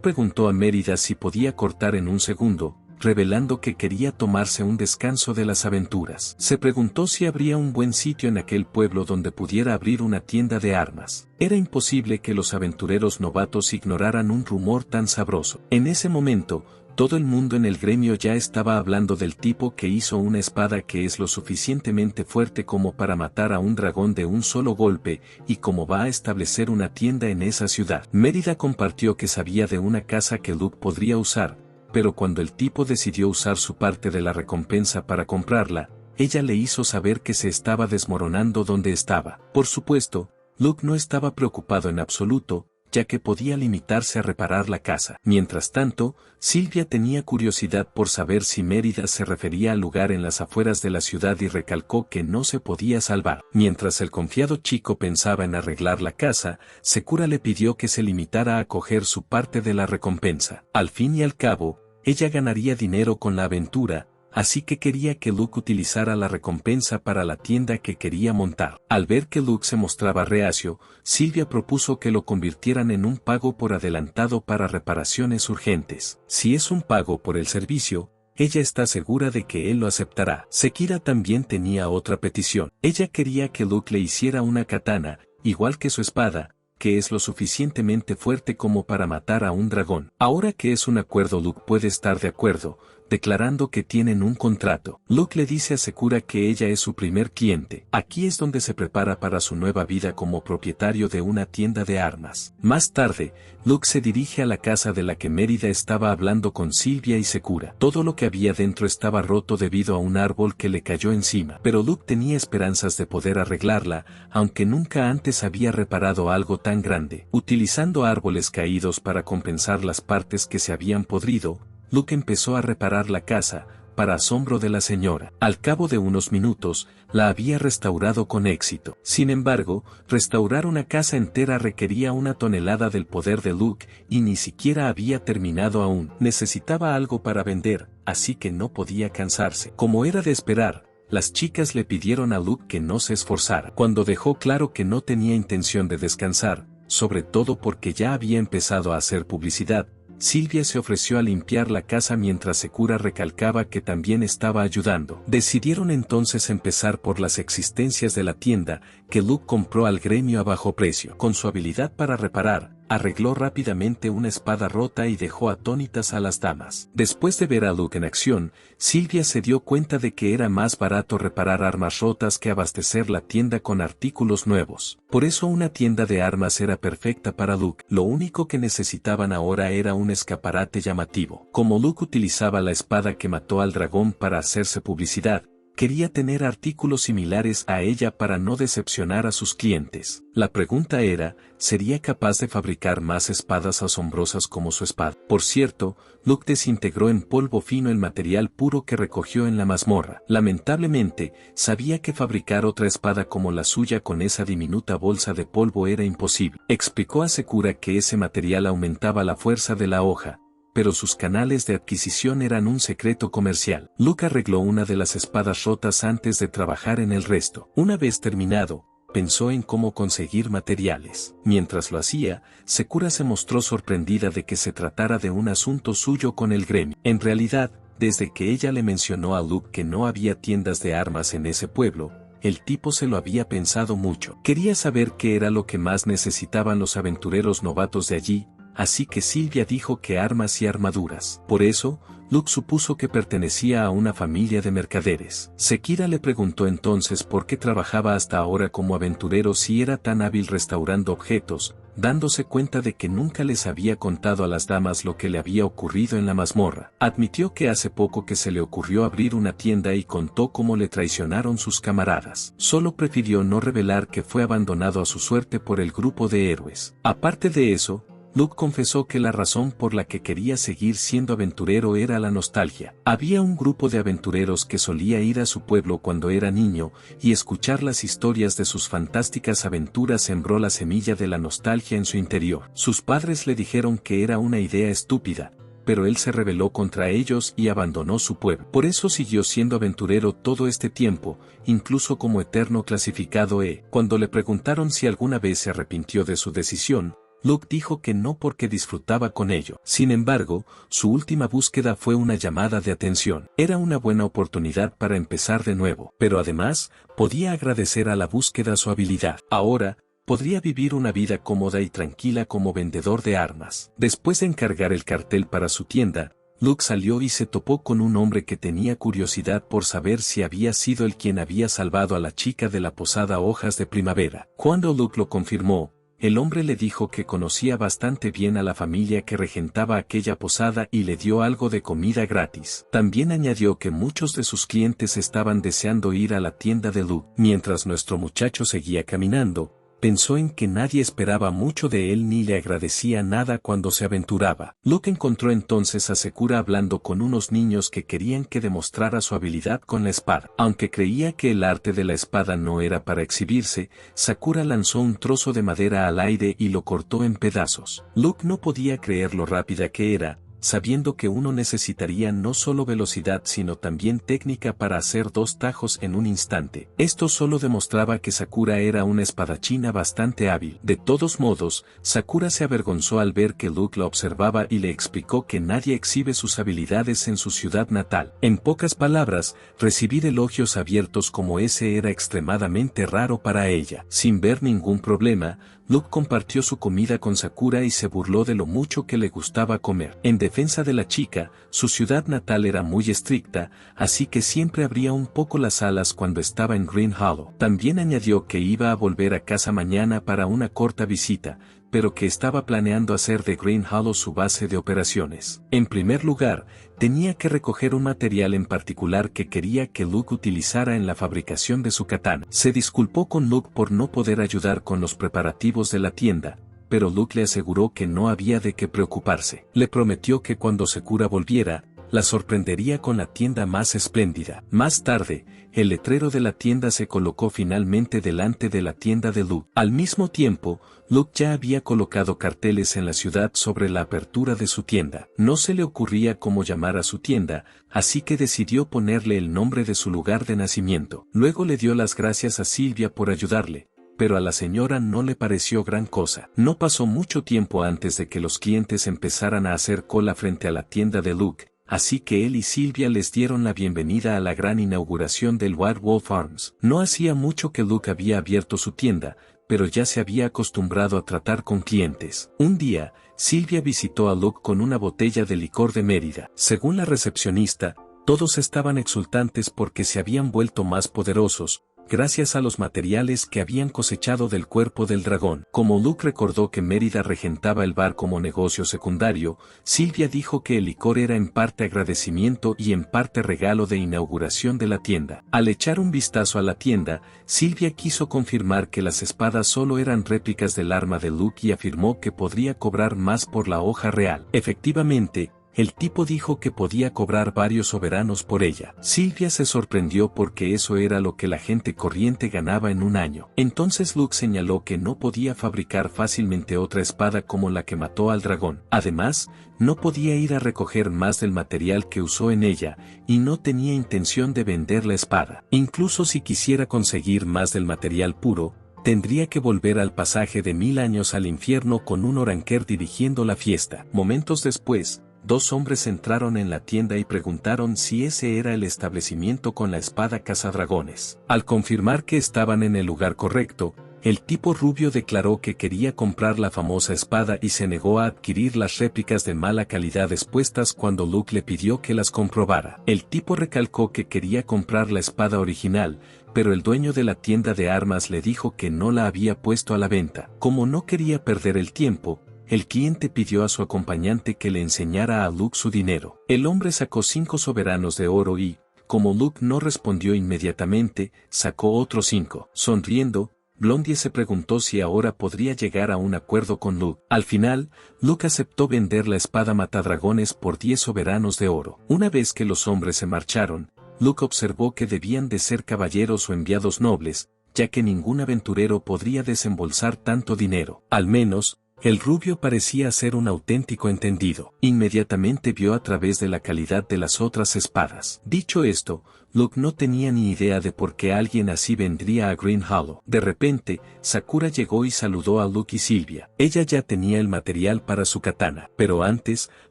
preguntó a Mérida si podía cortar en un segundo, revelando que quería tomarse un descanso de las aventuras. Se preguntó si habría un buen sitio en aquel pueblo donde pudiera abrir una tienda de armas. Era imposible que los aventureros novatos ignoraran un rumor tan sabroso. En ese momento, todo el mundo en el gremio ya estaba hablando del tipo que hizo una espada que es lo suficientemente fuerte como para matar a un dragón de un solo golpe, y cómo va a establecer una tienda en esa ciudad. Mérida compartió que sabía de una casa que Luke podría usar, pero cuando el tipo decidió usar su parte de la recompensa para comprarla, ella le hizo saber que se estaba desmoronando donde estaba. Por supuesto, Luke no estaba preocupado en absoluto, ya que podía limitarse a reparar la casa. Mientras tanto, Silvia tenía curiosidad por saber si Mérida se refería al lugar en las afueras de la ciudad y recalcó que no se podía salvar. Mientras el confiado chico pensaba en arreglar la casa, Sakura le pidió que se limitara a coger su parte de la recompensa. Al fin y al cabo, ella ganaría dinero con la aventura, así que quería que Luke utilizara la recompensa para la tienda que quería montar. Al ver que Luke se mostraba reacio, Silvia propuso que lo convirtieran en un pago por adelantado para reparaciones urgentes. Si es un pago por el servicio, ella está segura de que él lo aceptará. Sekira también tenía otra petición. Ella quería que Luke le hiciera una katana, igual que su espada, que es lo suficientemente fuerte como para matar a un dragón. Ahora que es un acuerdo, Luke puede estar de acuerdo, declarando que tienen un contrato. Luke le dice a Sakura que ella es su primer cliente. Aquí es donde se prepara para su nueva vida como propietario de una tienda de armas. Más tarde, Luke se dirige a la casa de la que Mérida estaba hablando con Silvia y Sakura. Todo lo que había dentro estaba roto debido a un árbol que le cayó encima, pero Luke tenía esperanzas de poder arreglarla, aunque nunca antes había reparado algo tan grande. Utilizando árboles caídos para compensar las partes que se habían podrido, Luke empezó a reparar la casa, para asombro de la señora. Al cabo de unos minutos, la había restaurado con éxito. Sin embargo, restaurar una casa entera requería una tonelada del poder de Luke, y ni siquiera había terminado aún. Necesitaba algo para vender, así que no podía cansarse. Como era de esperar, las chicas le pidieron a Luke que no se esforzara. Cuando dejó claro que no tenía intención de descansar, sobre todo porque ya había empezado a hacer publicidad, Silvia se ofreció a limpiar la casa mientras Sakura recalcaba que también estaba ayudando. Decidieron entonces empezar por las existencias de la tienda, que Luke compró al gremio a bajo precio. Con su habilidad para reparar, arregló rápidamente una espada rota y dejó atónitas a las damas. Después de ver a Luke en acción, Silvia se dio cuenta de que era más barato reparar armas rotas que abastecer la tienda con artículos nuevos. Por eso una tienda de armas era perfecta para Luke. Lo único que necesitaban ahora era un escaparate llamativo. Como Luke utilizaba la espada que mató al dragón para hacerse publicidad, quería tener artículos similares a ella para no decepcionar a sus clientes. La pregunta era, ¿sería capaz de fabricar más espadas asombrosas como su espada? Por cierto, Luke desintegró en polvo fino el material puro que recogió en la mazmorra. Lamentablemente, sabía que fabricar otra espada como la suya con esa diminuta bolsa de polvo era imposible. Explicó a Sakura que ese material aumentaba la fuerza de la hoja, pero sus canales de adquisición eran un secreto comercial. Luke arregló una de las espadas rotas antes de trabajar en el resto. Una vez terminado, pensó en cómo conseguir materiales. Mientras lo hacía, Sakura se mostró sorprendida de que se tratara de un asunto suyo con el gremio. En realidad, desde que ella le mencionó a Luke que no había tiendas de armas en ese pueblo, el tipo se lo había pensado mucho. Quería saber qué era lo que más necesitaban los aventureros novatos de allí, así que Silvia dijo que armas y armaduras. Por eso, Luke supuso que pertenecía a una familia de mercaderes. Sakura le preguntó entonces por qué trabajaba hasta ahora como aventurero si era tan hábil restaurando objetos, dándose cuenta de que nunca les había contado a las damas lo que le había ocurrido en la mazmorra. Admitió que hace poco que se le ocurrió abrir una tienda y contó cómo le traicionaron sus camaradas. Solo prefirió no revelar que fue abandonado a su suerte por el grupo de héroes. Aparte de eso, Luke confesó que la razón por la que quería seguir siendo aventurero era la nostalgia. Había un grupo de aventureros que solía ir a su pueblo cuando era niño, y escuchar las historias de sus fantásticas aventuras sembró la semilla de la nostalgia en su interior. Sus padres le dijeron que era una idea estúpida, pero él se rebeló contra ellos y abandonó su pueblo. Por eso siguió siendo aventurero todo este tiempo, incluso como eterno clasificado E. Cuando le preguntaron si alguna vez se arrepintió de su decisión, Luke dijo que no porque disfrutaba con ello. Sin embargo, su última búsqueda fue una llamada de atención. Era una buena oportunidad para empezar de nuevo, pero además, podía agradecer a la búsqueda su habilidad. Ahora, podría vivir una vida cómoda y tranquila como vendedor de armas. Después de encargar el cartel para su tienda, Luke salió y se topó con un hombre que tenía curiosidad por saber si había sido él quien había salvado a la chica de la posada Hojas de Primavera. Cuando Luke lo confirmó, el hombre le dijo que conocía bastante bien a la familia que regentaba aquella posada y le dio algo de comida gratis. También añadió que muchos de sus clientes estaban deseando ir a la tienda de Luke. Mientras nuestro muchacho seguía caminando, pensó en que nadie esperaba mucho de él ni le agradecía nada cuando se aventuraba. Luke encontró entonces a Sakura hablando con unos niños que querían que demostrara su habilidad con la espada. Aunque creía que el arte de la espada no era para exhibirse, Sakura lanzó un trozo de madera al aire y lo cortó en pedazos. Luke no podía creer lo rápida que era, sabiendo que uno necesitaría no solo velocidad sino también técnica para hacer 2 tajos en un instante. Esto solo demostraba que Sakura era una espadachina bastante hábil. De todos modos, Sakura se avergonzó al ver que Luke la observaba y le explicó que nadie exhibe sus habilidades en su ciudad natal. En pocas palabras, recibir elogios abiertos como ese era extremadamente raro para ella. Sin ver ningún problema, Luke compartió su comida con Sakura y se burló de lo mucho que le gustaba comer. En defensa de la chica, su ciudad natal era muy estricta, así que siempre abría un poco las alas cuando estaba en Green Hollow. También añadió que iba a volver a casa mañana para una corta visita, pero que estaba planeando hacer de Green Hollow su base de operaciones. En primer lugar, tenía que recoger un material en particular que quería que Luke utilizara en la fabricación de su katana. Se disculpó con Luke por no poder ayudar con los preparativos de la tienda, pero Luke le aseguró que no había de qué preocuparse. Le prometió que cuando Sakura volviera, la sorprendería con la tienda más espléndida. Más tarde, el letrero de la tienda se colocó finalmente delante de la tienda de Luke. Al mismo tiempo, Luke ya había colocado carteles en la ciudad sobre la apertura de su tienda. No se le ocurría cómo llamar a su tienda, así que decidió ponerle el nombre de su lugar de nacimiento. Luego le dio las gracias a Sylvia por ayudarle, pero a la señora no le pareció gran cosa. No pasó mucho tiempo antes de que los clientes empezaran a hacer cola frente a la tienda de Luke, así que él y Sylvia les dieron la bienvenida a la gran inauguración del White Wolf Arms. No hacía mucho que Luke había abierto su tienda, pero ya se había acostumbrado a tratar con clientes. Un día, Sylvia visitó a Luke con una botella de licor de Mérida. Según la recepcionista, todos estaban exultantes porque se habían vuelto más poderosos, gracias a los materiales que habían cosechado del cuerpo del dragón. Como Luke recordó que Mérida regentaba el bar como negocio secundario, Sylvia dijo que el licor era en parte agradecimiento y en parte regalo de inauguración de la tienda. Al echar un vistazo a la tienda, Sylvia quiso confirmar que las espadas solo eran réplicas del arma de Luke y afirmó que podría cobrar más por la hoja real. Efectivamente, el tipo dijo que podía cobrar varios soberanos por ella. Sylvia se sorprendió porque eso era lo que la gente corriente ganaba en un año. Entonces Luke señaló que no podía fabricar fácilmente otra espada como la que mató al dragón. Además, no podía ir a recoger más del material que usó en ella, y no tenía intención de vender la espada. Incluso si quisiera conseguir más del material puro, tendría que volver al pasaje de 1000 años al infierno con un oranquer dirigiendo la fiesta. Momentos después, 2 hombres entraron en la tienda y preguntaron si ese era el establecimiento con la espada cazadragones. Al confirmar que estaban en el lugar correcto, el tipo rubio declaró que quería comprar la famosa espada y se negó a adquirir las réplicas de mala calidad expuestas cuando Luke le pidió que las comprobara. El tipo recalcó que quería comprar la espada original, pero el dueño de la tienda de armas le dijo que no la había puesto a la venta. Como no quería perder el tiempo, el cliente pidió a su acompañante que le enseñara a Luke su dinero. El hombre sacó 5 soberanos de oro y, como Luke no respondió inmediatamente, sacó otros 5. Sonriendo, Blondie se preguntó si ahora podría llegar a un acuerdo con Luke. Al final, Luke aceptó vender la espada matadragones por 10 soberanos de oro. Una vez que los hombres se marcharon, Luke observó que debían de ser caballeros o enviados nobles, ya que ningún aventurero podría desembolsar tanto dinero. Al menos, el rubio parecía ser un auténtico entendido. Inmediatamente vio a través de la calidad de las otras espadas. Dicho esto, Luke no tenía ni idea de por qué alguien así vendría a Green Hollow. De repente, Sakura llegó y saludó a Luke y Sylvia. Ella ya tenía el material para su katana, pero antes,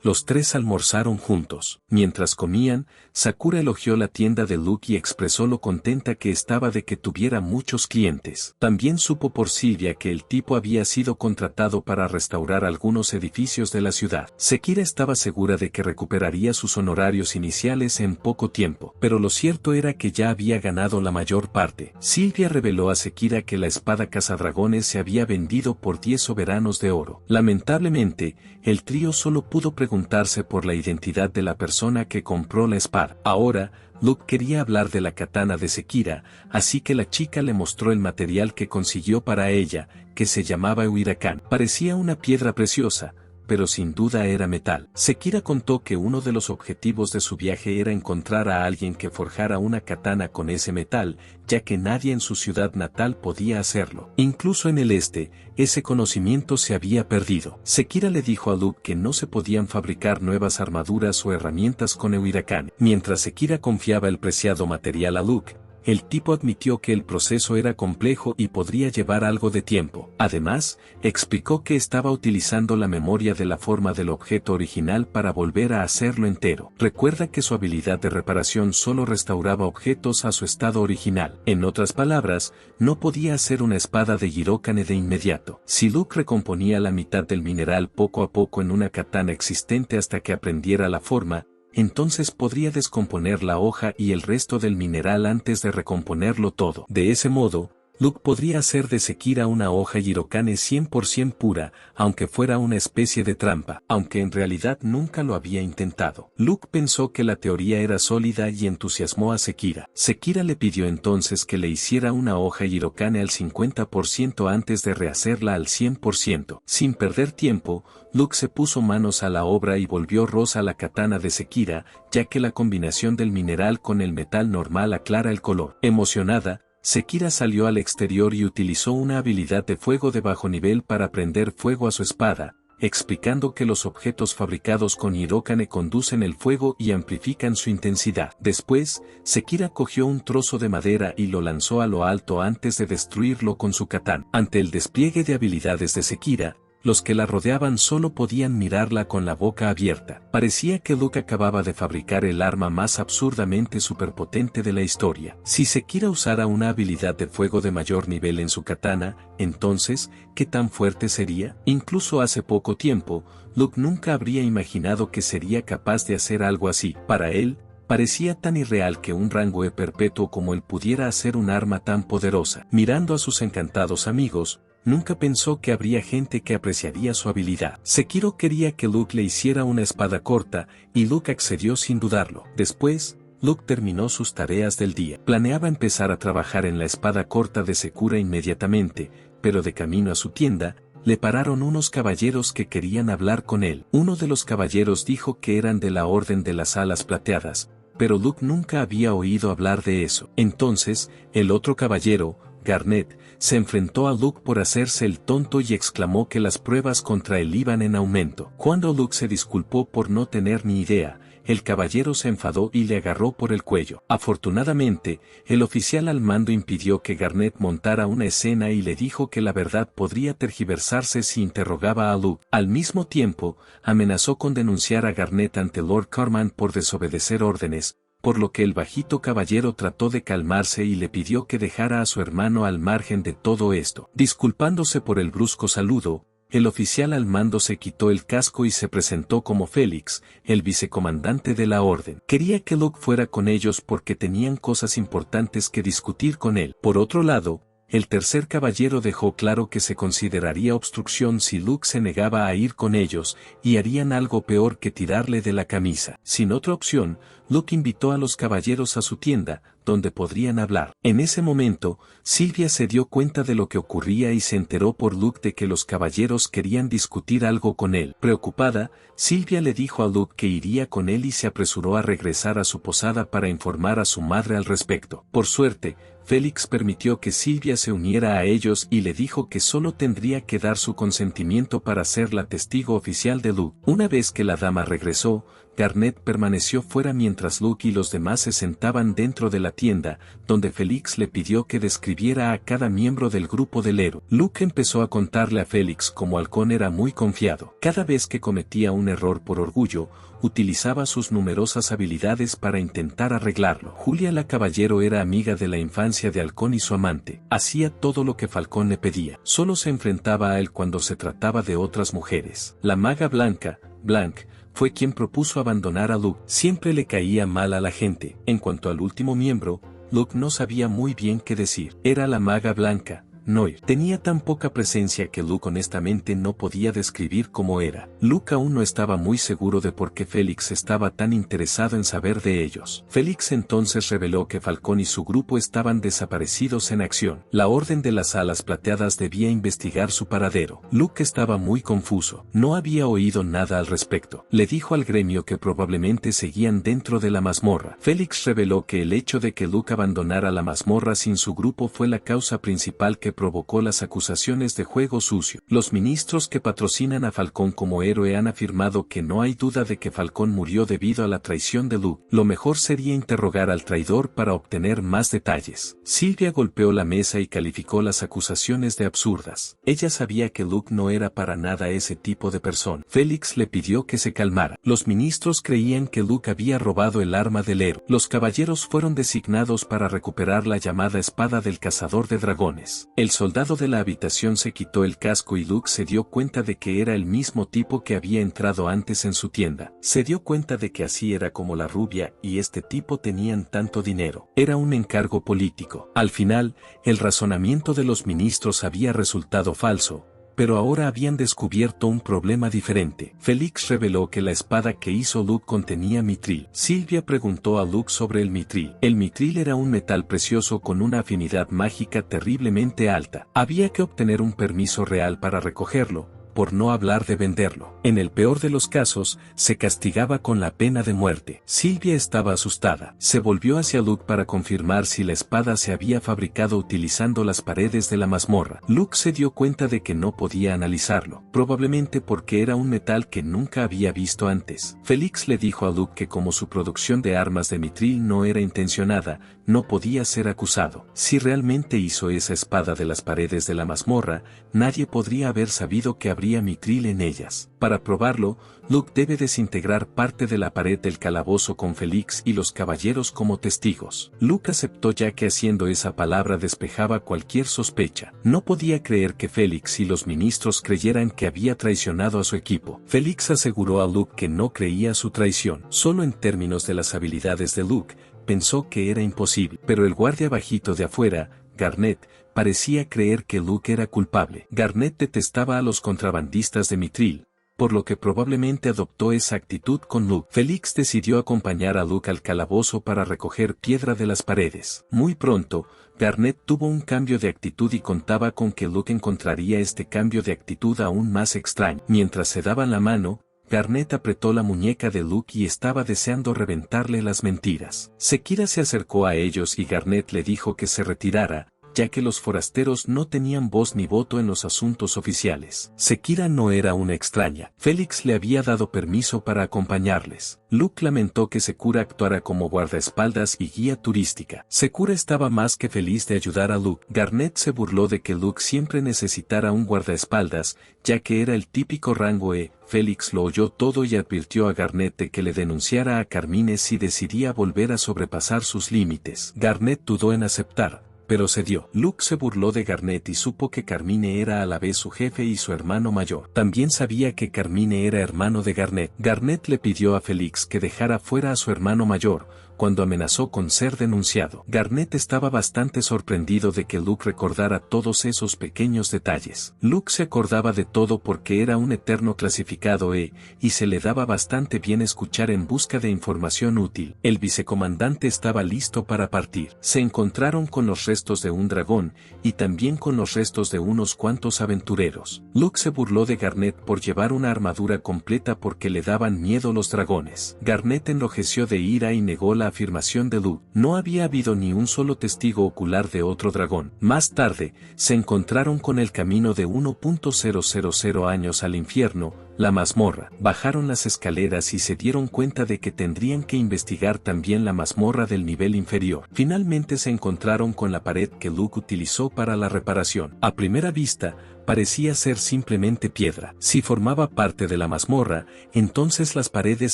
los tres almorzaron juntos. Mientras comían, Sakura elogió la tienda de Luke y expresó lo contenta que estaba de que tuviera muchos clientes. También supo por Sylvia que el tipo había sido contratado para restaurar algunos edificios de la ciudad. Sekira estaba segura de que recuperaría sus honorarios iniciales en poco tiempo, pero lo cierto era que ya había ganado la mayor parte. Sylvia reveló a Sekira que la espada cazadragones se había vendido por 10 soberanos de oro. Lamentablemente, el trío solo pudo preguntarse por la identidad de la persona que compró la espada. Ahora, Luke quería hablar de la katana de Sekira, así que la chica le mostró el material que consiguió para ella, que se llamaba Huiracán. Parecía una piedra preciosa, pero sin duda era metal. Sekira contó que uno de los objetivos de su viaje era encontrar a alguien que forjara una katana con ese metal, ya que nadie en su ciudad natal podía hacerlo. Incluso en el este, ese conocimiento se había perdido. Sekira le dijo a Luke que no se podían fabricar nuevas armaduras o herramientas con Huiracán. Mientras Sekira confiaba el preciado material a Luke, el tipo admitió que el proceso era complejo y podría llevar algo de tiempo. Además, explicó que estaba utilizando la memoria de la forma del objeto original para volver a hacerlo entero. Recuerda que su habilidad de reparación solo restauraba objetos a su estado original. En otras palabras, no podía hacer una espada de Jirokane de inmediato. Si Luke recomponía la mitad del mineral poco a poco en una katana existente hasta que aprendiera la forma, entonces podría descomponer la hoja y el resto del mineral antes de recomponerlo todo. De ese modo, Luke podría hacer de Sekira una hoja Jirokane 100% pura, aunque fuera una especie de trampa, aunque en realidad nunca lo había intentado. Luke pensó que la teoría era sólida y entusiasmó a Sekira. Sekira le pidió entonces que le hiciera una hoja Jirokane al 50% antes de rehacerla al 100%. Sin perder tiempo, Luke se puso manos a la obra y volvió rosa la katana de Sekira, ya que la combinación del mineral con el metal normal aclara el color. Emocionada, Sekira salió al exterior y utilizó una habilidad de fuego de bajo nivel para prender fuego a su espada, explicando que los objetos fabricados con Jirokane conducen el fuego y amplifican su intensidad. Después, Sekira cogió un trozo de madera y lo lanzó a lo alto antes de destruirlo con su katana. Ante el despliegue de habilidades de Sekira, los que la rodeaban solo podían mirarla con la boca abierta. Parecía que Luke acababa de fabricar el arma más absurdamente superpotente de la historia. Si Sekira usara una habilidad de fuego de mayor nivel en su katana, entonces, ¿qué tan fuerte sería? Incluso hace poco tiempo, Luke nunca habría imaginado que sería capaz de hacer algo así. Para él, parecía tan irreal que un rango perpetuo como él pudiera hacer un arma tan poderosa. Mirando a sus encantados amigos, nunca pensó que habría gente que apreciaría su habilidad. Sekiro quería que Luke le hiciera una espada corta, y Luke accedió sin dudarlo. Después, Luke terminó sus tareas del día. Planeaba empezar a trabajar en la espada corta de Sakura inmediatamente, pero de camino a su tienda, le pararon unos caballeros que querían hablar con él. Uno de los caballeros dijo que eran de la Orden de las Alas Plateadas, pero Luke nunca había oído hablar de eso. Entonces, el otro caballero, Garnet, se enfrentó a Luke por hacerse el tonto y exclamó que las pruebas contra él iban en aumento. Cuando Luke se disculpó por no tener ni idea, el caballero se enfadó y le agarró por el cuello. Afortunadamente, el oficial al mando impidió que Garnet montara una escena y le dijo que la verdad podría tergiversarse si interrogaba a Luke. Al mismo tiempo, amenazó con denunciar a Garnet ante Lord Carman por desobedecer órdenes, por lo que el bajito caballero trató de calmarse y le pidió que dejara a su hermano al margen de todo esto. Disculpándose por el brusco saludo, el oficial al mando se quitó el casco y se presentó como Félix, el vicecomandante de la orden. Quería que Luke fuera con ellos porque tenían cosas importantes que discutir con él. Por otro lado, El tercer caballero dejó claro que se consideraría obstrucción si Luke se negaba a ir con ellos, y harían algo peor que tirarle de la camisa. Sin otra opción, Luke invitó a los caballeros a su tienda, donde podrían hablar. En ese momento, Sylvia se dio cuenta de lo que ocurría y se enteró por Luke de que los caballeros querían discutir algo con él. Preocupada, Sylvia le dijo a Luke que iría con él y se apresuró a regresar a su posada para informar a su madre al respecto. Por suerte, Félix permitió que Sylvia se uniera a ellos y le dijo que solo tendría que dar su consentimiento para ser la testigo oficial de Luke. Una vez que la dama regresó, Garnet permaneció fuera mientras Luke y los demás se sentaban dentro de la tienda, donde Félix le pidió que describiera a cada miembro del grupo del héroe. Luke empezó a contarle a Félix cómo Halcón era muy confiado. Cada vez que cometía un error por orgullo, utilizaba sus numerosas habilidades para intentar arreglarlo. Julia la Caballero era amiga de la infancia de Halcón y su amante. Hacía todo lo que Falcón le pedía. Solo se enfrentaba a él cuando se trataba de otras mujeres. La maga Blanca, Blanc, fue quien propuso abandonar a Luke. Siempre le caía mal a la gente. En cuanto al último miembro, Luke no sabía muy bien qué decir. Era la maga Blanca, Noir. Tenía tan poca presencia que Luke honestamente no podía describir cómo era. Luke aún no estaba muy seguro de por qué Félix estaba tan interesado en saber de ellos. Félix entonces reveló que Falcón y su grupo estaban desaparecidos en acción. La Orden de las Alas Plateadas debía investigar su paradero. Luke estaba muy confuso. No había oído nada al respecto. Le dijo al gremio que probablemente seguían dentro de la mazmorra. Félix reveló que el hecho de que Luke abandonara la mazmorra sin su grupo fue la causa principal que provocó las acusaciones de juego sucio. Los ministros que patrocinan a Falcón como héroe han afirmado que no hay duda de que Falcón murió debido a la traición de Luke. Lo mejor sería interrogar al traidor para obtener más detalles. Sylvia golpeó la mesa y calificó las acusaciones de absurdas. Ella sabía que Luke no era para nada ese tipo de persona. Félix le pidió que se calmara. Los ministros creían que Luke había robado el arma del héroe. Los caballeros fueron designados para recuperar la llamada espada del cazador de dragones. El soldado de la habitación se quitó el casco y Luke se dio cuenta de que era el mismo tipo que había entrado antes en su tienda. Se dio cuenta de que así era como la rubia y este tipo tenían tanto dinero. Era un encargo político. Al final, el razonamiento de los ministros había resultado falso, pero ahora habían descubierto un problema diferente. Félix reveló que la espada que hizo Luke contenía mitril. Sylvia preguntó a Luke sobre el mitril. El mitril era un metal precioso con una afinidad mágica terriblemente alta. Había que obtener un permiso real para recogerlo, por no hablar de venderlo. En el peor de los casos, se castigaba con la pena de muerte. Sylvia estaba asustada. Se volvió hacia Luke para confirmar si la espada se había fabricado utilizando las paredes de la mazmorra. Luke se dio cuenta de que no podía analizarlo, probablemente porque era un metal que nunca había visto antes. Félix le dijo a Luke que como su producción de armas de mitril no era intencionada, no podía ser acusado. Si realmente hizo esa espada de las paredes de la mazmorra, nadie podría haber sabido que habría mitril en ellas. Para probarlo, Luke debe desintegrar parte de la pared del calabozo con Félix y los caballeros como testigos. Luke aceptó ya que haciendo esa palabra despejaba cualquier sospecha. No podía creer que Félix y los ministros creyeran que había traicionado a su equipo. Félix aseguró a Luke que no creía su traición. Solo en términos de las habilidades de Luke, pensó que era imposible. Pero el guardia bajito de afuera, Garnet, parecía creer que Luke era culpable. Garnet detestaba a los contrabandistas de mitril, por lo que probablemente adoptó esa actitud con Luke. Félix decidió acompañar a Luke al calabozo para recoger piedra de las paredes. Muy pronto, Garnet tuvo un cambio de actitud y contaba con que Luke encontraría este cambio de actitud aún más extraño. Mientras se daban la mano, Garnet apretó la muñeca de Luke y estaba deseando reventarle las mentiras. Sekira se acercó a ellos y Garnet le dijo que se retirara, ya que los forasteros no tenían voz ni voto en los asuntos oficiales. Sekira no era una extraña. Félix le había dado permiso para acompañarles. Luke lamentó que Sekura actuara como guardaespaldas y guía turística. Sekura estaba más que feliz de ayudar a Luke. Garnet se burló de que Luke siempre necesitara un guardaespaldas, ya que era el típico rango E. Félix lo oyó todo y advirtió a Garnet de que le denunciara a Carmine si decidía volver a sobrepasar sus límites. Garnet dudó en aceptar, pero cedió. Luke se burló de Garnet y supo que Carmine era a la vez su jefe y su hermano mayor. También sabía que Carmine era hermano de Garnet. Garnet le pidió a Félix que dejara fuera a su hermano mayor, cuando amenazó con ser denunciado. Garnet estaba bastante sorprendido de que Luke recordara todos esos pequeños detalles. Luke se acordaba de todo porque era un eterno clasificado y se le daba bastante bien escuchar en busca de información útil. El vicecomandante estaba listo para partir. Se encontraron con los restos de un dragón, y también con los restos de unos cuantos aventureros. Luke se burló de Garnet por llevar una armadura completa porque le daban miedo los dragones. Garnet enrojeció de ira y negó la afirmación de Luke. No había habido ni un solo testigo ocular de otro dragón. Más tarde, se encontraron con el camino de 1.000 años al infierno, la mazmorra. Bajaron las escaleras y se dieron cuenta de que tendrían que investigar también la mazmorra del nivel inferior. Finalmente se encontraron con la pared que Luke utilizó para la reparación. A primera vista, parecía ser simplemente piedra. Si formaba parte de la mazmorra, entonces las paredes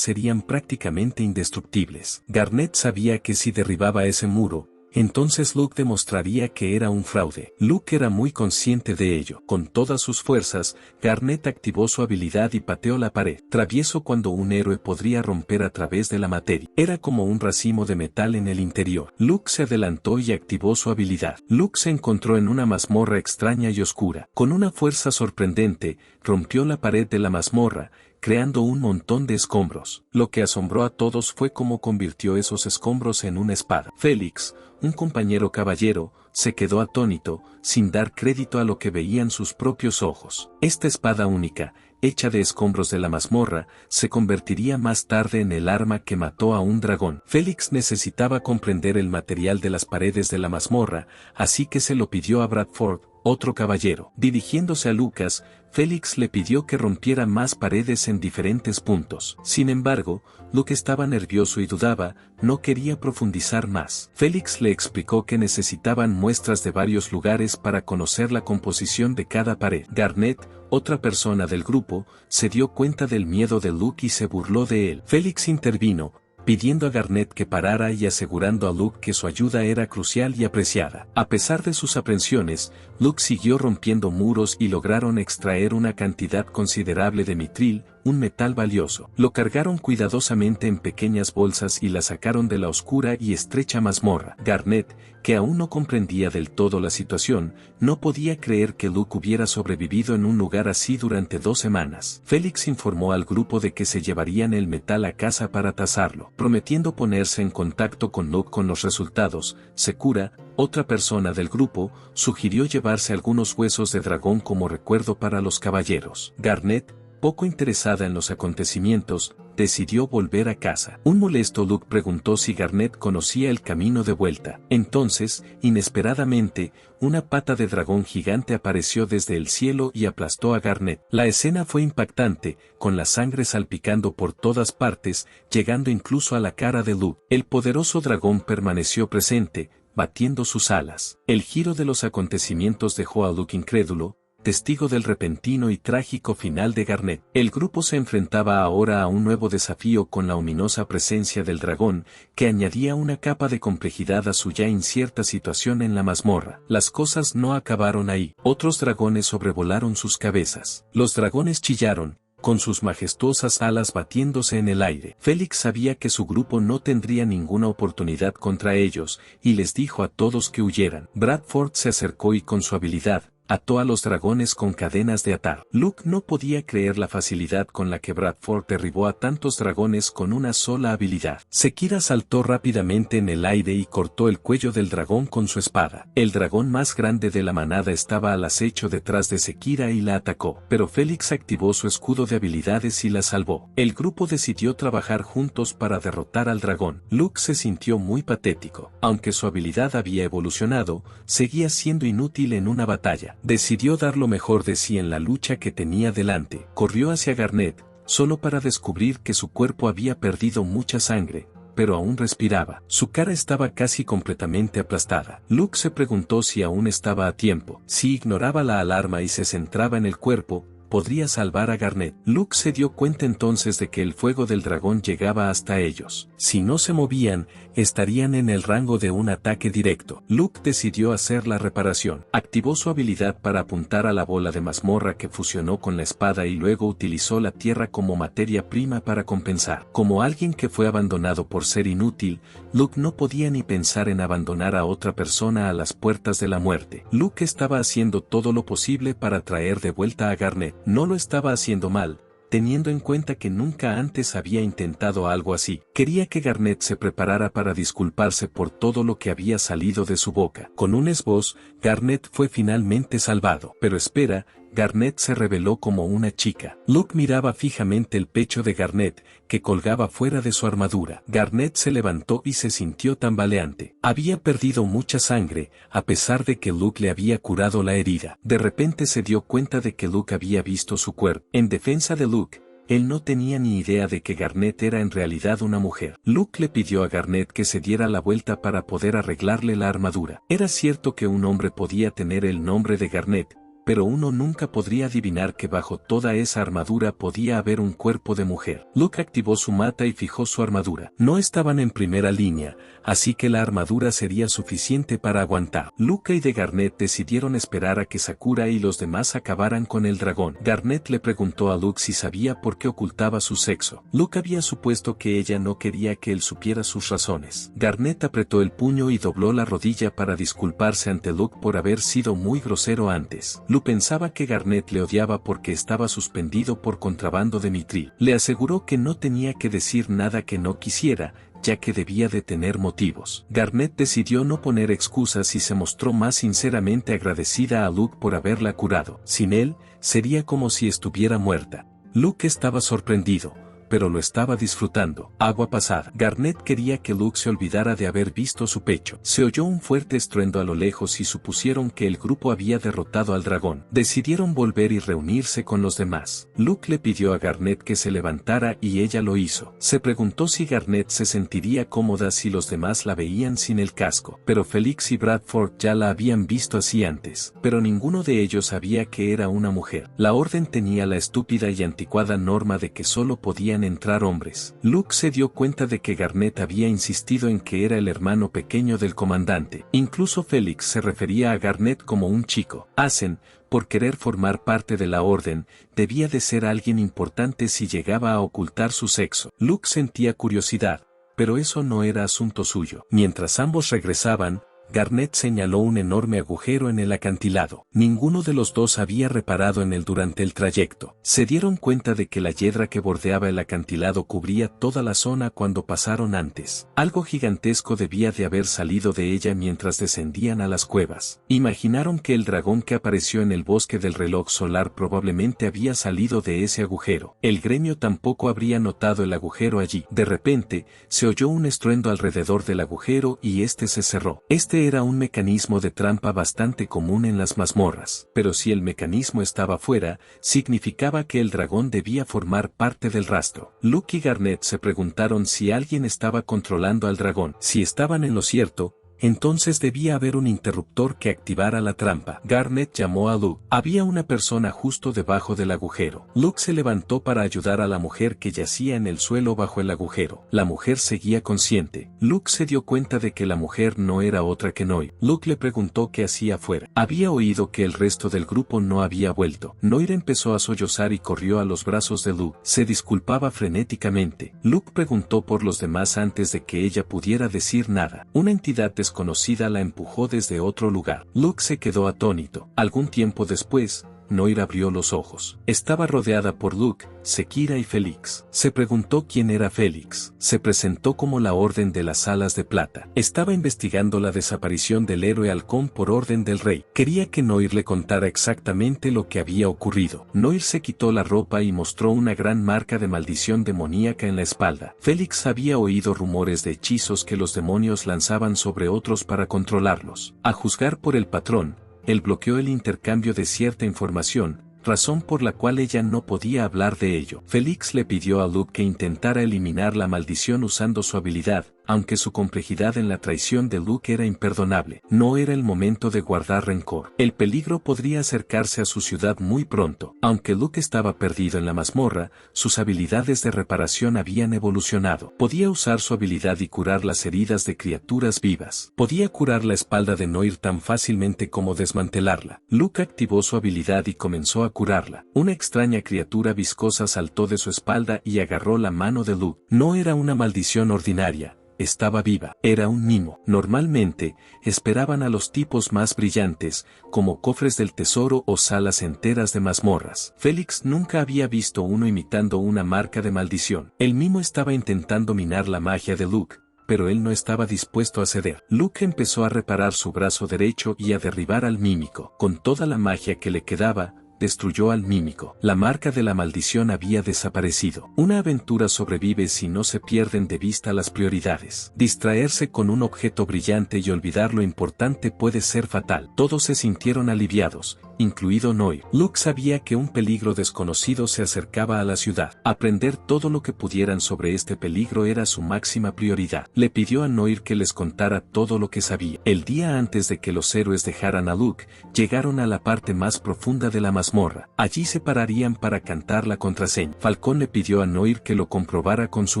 serían prácticamente indestructibles. Garnet sabía que si derribaba ese muro, entonces Luke demostraría que era un fraude. Luke era muy consciente de ello. Con todas sus fuerzas, Garnet activó su habilidad y pateó la pared. Travieso cuando un héroe podría romper a través de la materia. Era como un racimo de metal en el interior. Luke se adelantó y activó su habilidad. Luke se encontró en una mazmorra extraña y oscura. Con una fuerza sorprendente, rompió la pared de la mazmorra, creando un montón de escombros. Lo que asombró a todos fue cómo convirtió esos escombros en una espada. Félix, un compañero caballero, se quedó atónito, sin dar crédito a lo que veían sus propios ojos. Esta espada única, hecha de escombros de la mazmorra, se convertiría más tarde en el arma que mató a un dragón. Félix necesitaba comprender el material de las paredes de la mazmorra, así que se lo pidió a Bradford, otro caballero. Dirigiéndose a Lucas, Félix le pidió que rompiera más paredes en diferentes puntos. Sin embargo, Luke estaba nervioso y dudaba, no quería profundizar más. Félix le explicó que necesitaban muestras de varios lugares para conocer la composición de cada pared. Garnet, otra persona del grupo, se dio cuenta del miedo de Luke y se burló de él. Félix intervino, pidiendo a Garnet que parara y asegurando a Luke que su ayuda era crucial y apreciada. A pesar de sus aprensiones, Luke siguió rompiendo muros y lograron extraer una cantidad considerable de mitril, un metal valioso. Lo cargaron cuidadosamente en pequeñas bolsas y la sacaron de la oscura y estrecha mazmorra. Garnet, que aún no comprendía del todo la situación, no podía creer que Luke hubiera sobrevivido en un lugar así durante 2 semanas. Félix informó al grupo de que se llevarían el metal a casa para tasarlo. Prometiendo ponerse en contacto con Luke con los resultados, Sakura, otra persona del grupo, sugirió llevarse algunos huesos de dragón como recuerdo para los caballeros. Garnet, poco interesada en los acontecimientos, decidió volver a casa. Un molesto Luke preguntó si Garnet conocía el camino de vuelta. Entonces, inesperadamente, una pata de dragón gigante apareció desde el cielo y aplastó a Garnet. La escena fue impactante, con la sangre salpicando por todas partes, llegando incluso a la cara de Luke. El poderoso dragón permaneció presente, batiendo sus alas. El giro de los acontecimientos dejó a Luke incrédulo, testigo del repentino y trágico final de Garnet. El grupo se enfrentaba ahora a un nuevo desafío con la ominosa presencia del dragón, que añadía una capa de complejidad a su ya incierta situación en la mazmorra. Las cosas no acabaron ahí. Otros dragones sobrevolaron sus cabezas. Los dragones chillaron, con sus majestuosas alas batiéndose en el aire. Félix sabía que su grupo no tendría ninguna oportunidad contra ellos, y les dijo a todos que huyeran. Bradford se acercó y con su habilidad, ató a los dragones con cadenas de atar. Luke no podía creer la facilidad con la que Bradford derribó a tantos dragones con una sola habilidad. Sekira saltó rápidamente en el aire y cortó el cuello del dragón con su espada. El dragón más grande de la manada estaba al acecho detrás de Sekira y la atacó, pero Félix activó su escudo de habilidades y la salvó. El grupo decidió trabajar juntos para derrotar al dragón. Luke se sintió muy patético. Aunque su habilidad había evolucionado, seguía siendo inútil en una batalla. Decidió dar lo mejor de sí en la lucha que tenía delante. Corrió hacia Garnet, solo para descubrir que su cuerpo había perdido mucha sangre, pero aún respiraba. Su cara estaba casi completamente aplastada. Luke se preguntó si aún estaba a tiempo. Si ignoraba la alarma y se centraba en el cuerpo, podría salvar a Garnet. Luke se dio cuenta entonces de que el fuego del dragón llegaba hasta ellos. Si no se movían, estarían en el rango de un ataque directo. Luke decidió hacer la reparación. Activó su habilidad para apuntar a la bola de mazmorra que fusionó con la espada y luego utilizó la tierra como materia prima para compensar. Como alguien que fue abandonado por ser inútil, Luke no podía ni pensar en abandonar a otra persona a las puertas de la muerte. Luke estaba haciendo todo lo posible para traer de vuelta a Garnet. No lo estaba haciendo mal, teniendo en cuenta que nunca antes había intentado algo así. Quería que Garnet se preparara para disculparse por todo lo que había salido de su boca. Con un esboz, Garnet fue finalmente salvado. Pero espera, Garnet se reveló como una chica. Luke miraba fijamente el pecho de Garnet, que colgaba fuera de su armadura. Garnet se levantó y se sintió tambaleante. Había perdido mucha sangre, a pesar de que Luke le había curado la herida. De repente se dio cuenta de que Luke había visto su cuerpo. En defensa de Luke, él no tenía ni idea de que Garnet era en realidad una mujer. Luke le pidió a Garnet que se diera la vuelta para poder arreglarle la armadura. Era cierto que un hombre podía tener el nombre de Garnet, pero uno nunca podría adivinar que bajo toda esa armadura podía haber un cuerpo de mujer. Luke activó su mata y fijó su armadura. No estaban en primera línea, así que la armadura sería suficiente para aguantar. Luke y de Garnet decidieron esperar a que Sakura y los demás acabaran con el dragón. Garnet le preguntó a Luke si sabía por qué ocultaba su sexo. Luke había supuesto que ella no quería que él supiera sus razones. Garnet apretó el puño y dobló la rodilla para disculparse ante Luke por haber sido muy grosero antes. Luke pensaba que Garnet le odiaba porque estaba suspendido por contrabando de mitril. Le aseguró que no tenía que decir nada que no quisiera, ya que debía de tener motivos. Garnet decidió no poner excusas y se mostró más sinceramente agradecida a Luke por haberla curado. Sin él, sería como si estuviera muerta. Luke estaba sorprendido, pero lo estaba disfrutando. Agua pasada. Garnet quería que Luke se olvidara de haber visto su pecho. Se oyó un fuerte estruendo a lo lejos y supusieron que el grupo había derrotado al dragón. Decidieron volver y reunirse con los demás. Luke le pidió a Garnet que se levantara y ella lo hizo. Se preguntó si Garnet se sentiría cómoda si los demás la veían sin el casco. Pero Felix y Bradford ya la habían visto así antes. Pero ninguno de ellos sabía que era una mujer. La orden tenía la estúpida y anticuada norma de que solo podían entrar hombres. Luke se dio cuenta de que Garnet había insistido en que era el hermano pequeño del comandante. Incluso Felix se refería a Garnet como un chico. Asen, por querer formar parte de la orden, debía de ser alguien importante si llegaba a ocultar su sexo. Luke sentía curiosidad, pero eso no era asunto suyo. Mientras ambos regresaban, Garnet señaló un enorme agujero en el acantilado. Ninguno de los dos había reparado en él durante el trayecto. Se dieron cuenta de que la hiedra que bordeaba el acantilado cubría toda la zona cuando pasaron antes. Algo gigantesco debía de haber salido de ella mientras descendían a las cuevas. Imaginaron que el dragón que apareció en el bosque del reloj solar probablemente había salido de ese agujero. El gremio tampoco habría notado el agujero allí. De repente, se oyó un estruendo alrededor del agujero y este se cerró. Este era un mecanismo de trampa bastante común en las mazmorras, pero si el mecanismo estaba fuera, significaba que el dragón debía formar parte del rastro. Luke y Garnet se preguntaron si alguien estaba controlando al dragón. Si estaban en lo cierto, entonces debía haber un interruptor que activara la trampa. Garnet llamó a Luke. Había una persona justo debajo del agujero. Luke se levantó para ayudar a la mujer que yacía en el suelo bajo el agujero. La mujer seguía consciente. Luke se dio cuenta de que la mujer no era otra que Noir. Luke le preguntó qué hacía afuera. Había oído que el resto del grupo no había vuelto. Noir empezó a sollozar y corrió a los brazos de Luke. Se disculpaba frenéticamente. Luke preguntó por los demás antes de que ella pudiera decir nada. Una entidad desconocida la empujó desde otro lugar. Luke se quedó atónito. Algún tiempo después, Noir abrió los ojos. Estaba rodeada por Luke, Sekira y Felix. Se preguntó quién era Felix. Se presentó como la Orden de las Alas de Plata. Estaba investigando la desaparición del héroe halcón por orden del rey. Quería que Noir le contara exactamente lo que había ocurrido. Noir se quitó la ropa y mostró una gran marca de maldición demoníaca en la espalda. Felix había oído rumores de hechizos que los demonios lanzaban sobre otros para controlarlos. A juzgar por el patrón, él bloqueó el intercambio de cierta información, razón por la cual ella no podía hablar de ello. Felix le pidió a Luke que intentara eliminar la maldición usando su habilidad, aunque su complejidad en la traición de Luke era imperdonable. No era el momento de guardar rencor. El peligro podría acercarse a su ciudad muy pronto. Aunque Luke estaba perdido en la mazmorra, sus habilidades de reparación habían evolucionado. Podía usar su habilidad y curar las heridas de criaturas vivas. Podía curar la espalda de Noir tan fácilmente como desmantelarla. Luke activó su habilidad y comenzó a curarla. Una extraña criatura viscosa saltó de su espalda y agarró la mano de Luke. No era una maldición ordinaria. Estaba viva. Era un mimo. Normalmente, esperaban a los tipos más brillantes, como cofres del tesoro o salas enteras de mazmorras. Félix nunca había visto uno imitando una marca de maldición. El mimo estaba intentando minar la magia de Luke, pero él no estaba dispuesto a ceder. Luke empezó a reparar su brazo derecho y a derribar al mímico. Con toda la magia que le quedaba, destruyó al mímico. La marca de la maldición había desaparecido. Una aventura sobrevive si no se pierden de vista las prioridades. Distraerse con un objeto brillante y olvidar lo importante puede ser fatal. Todos se sintieron aliviados, incluido Noir. Luke sabía que un peligro desconocido se acercaba a la ciudad. Aprender todo lo que pudieran sobre este peligro era su máxima prioridad. Le pidió a Noir que les contara todo lo que sabía. El día antes de que los héroes dejaran a Luke, llegaron a la parte más profunda de la mazmorra. Allí se pararían para cantar la contraseña. Falcón le pidió a Noir que lo comprobara con su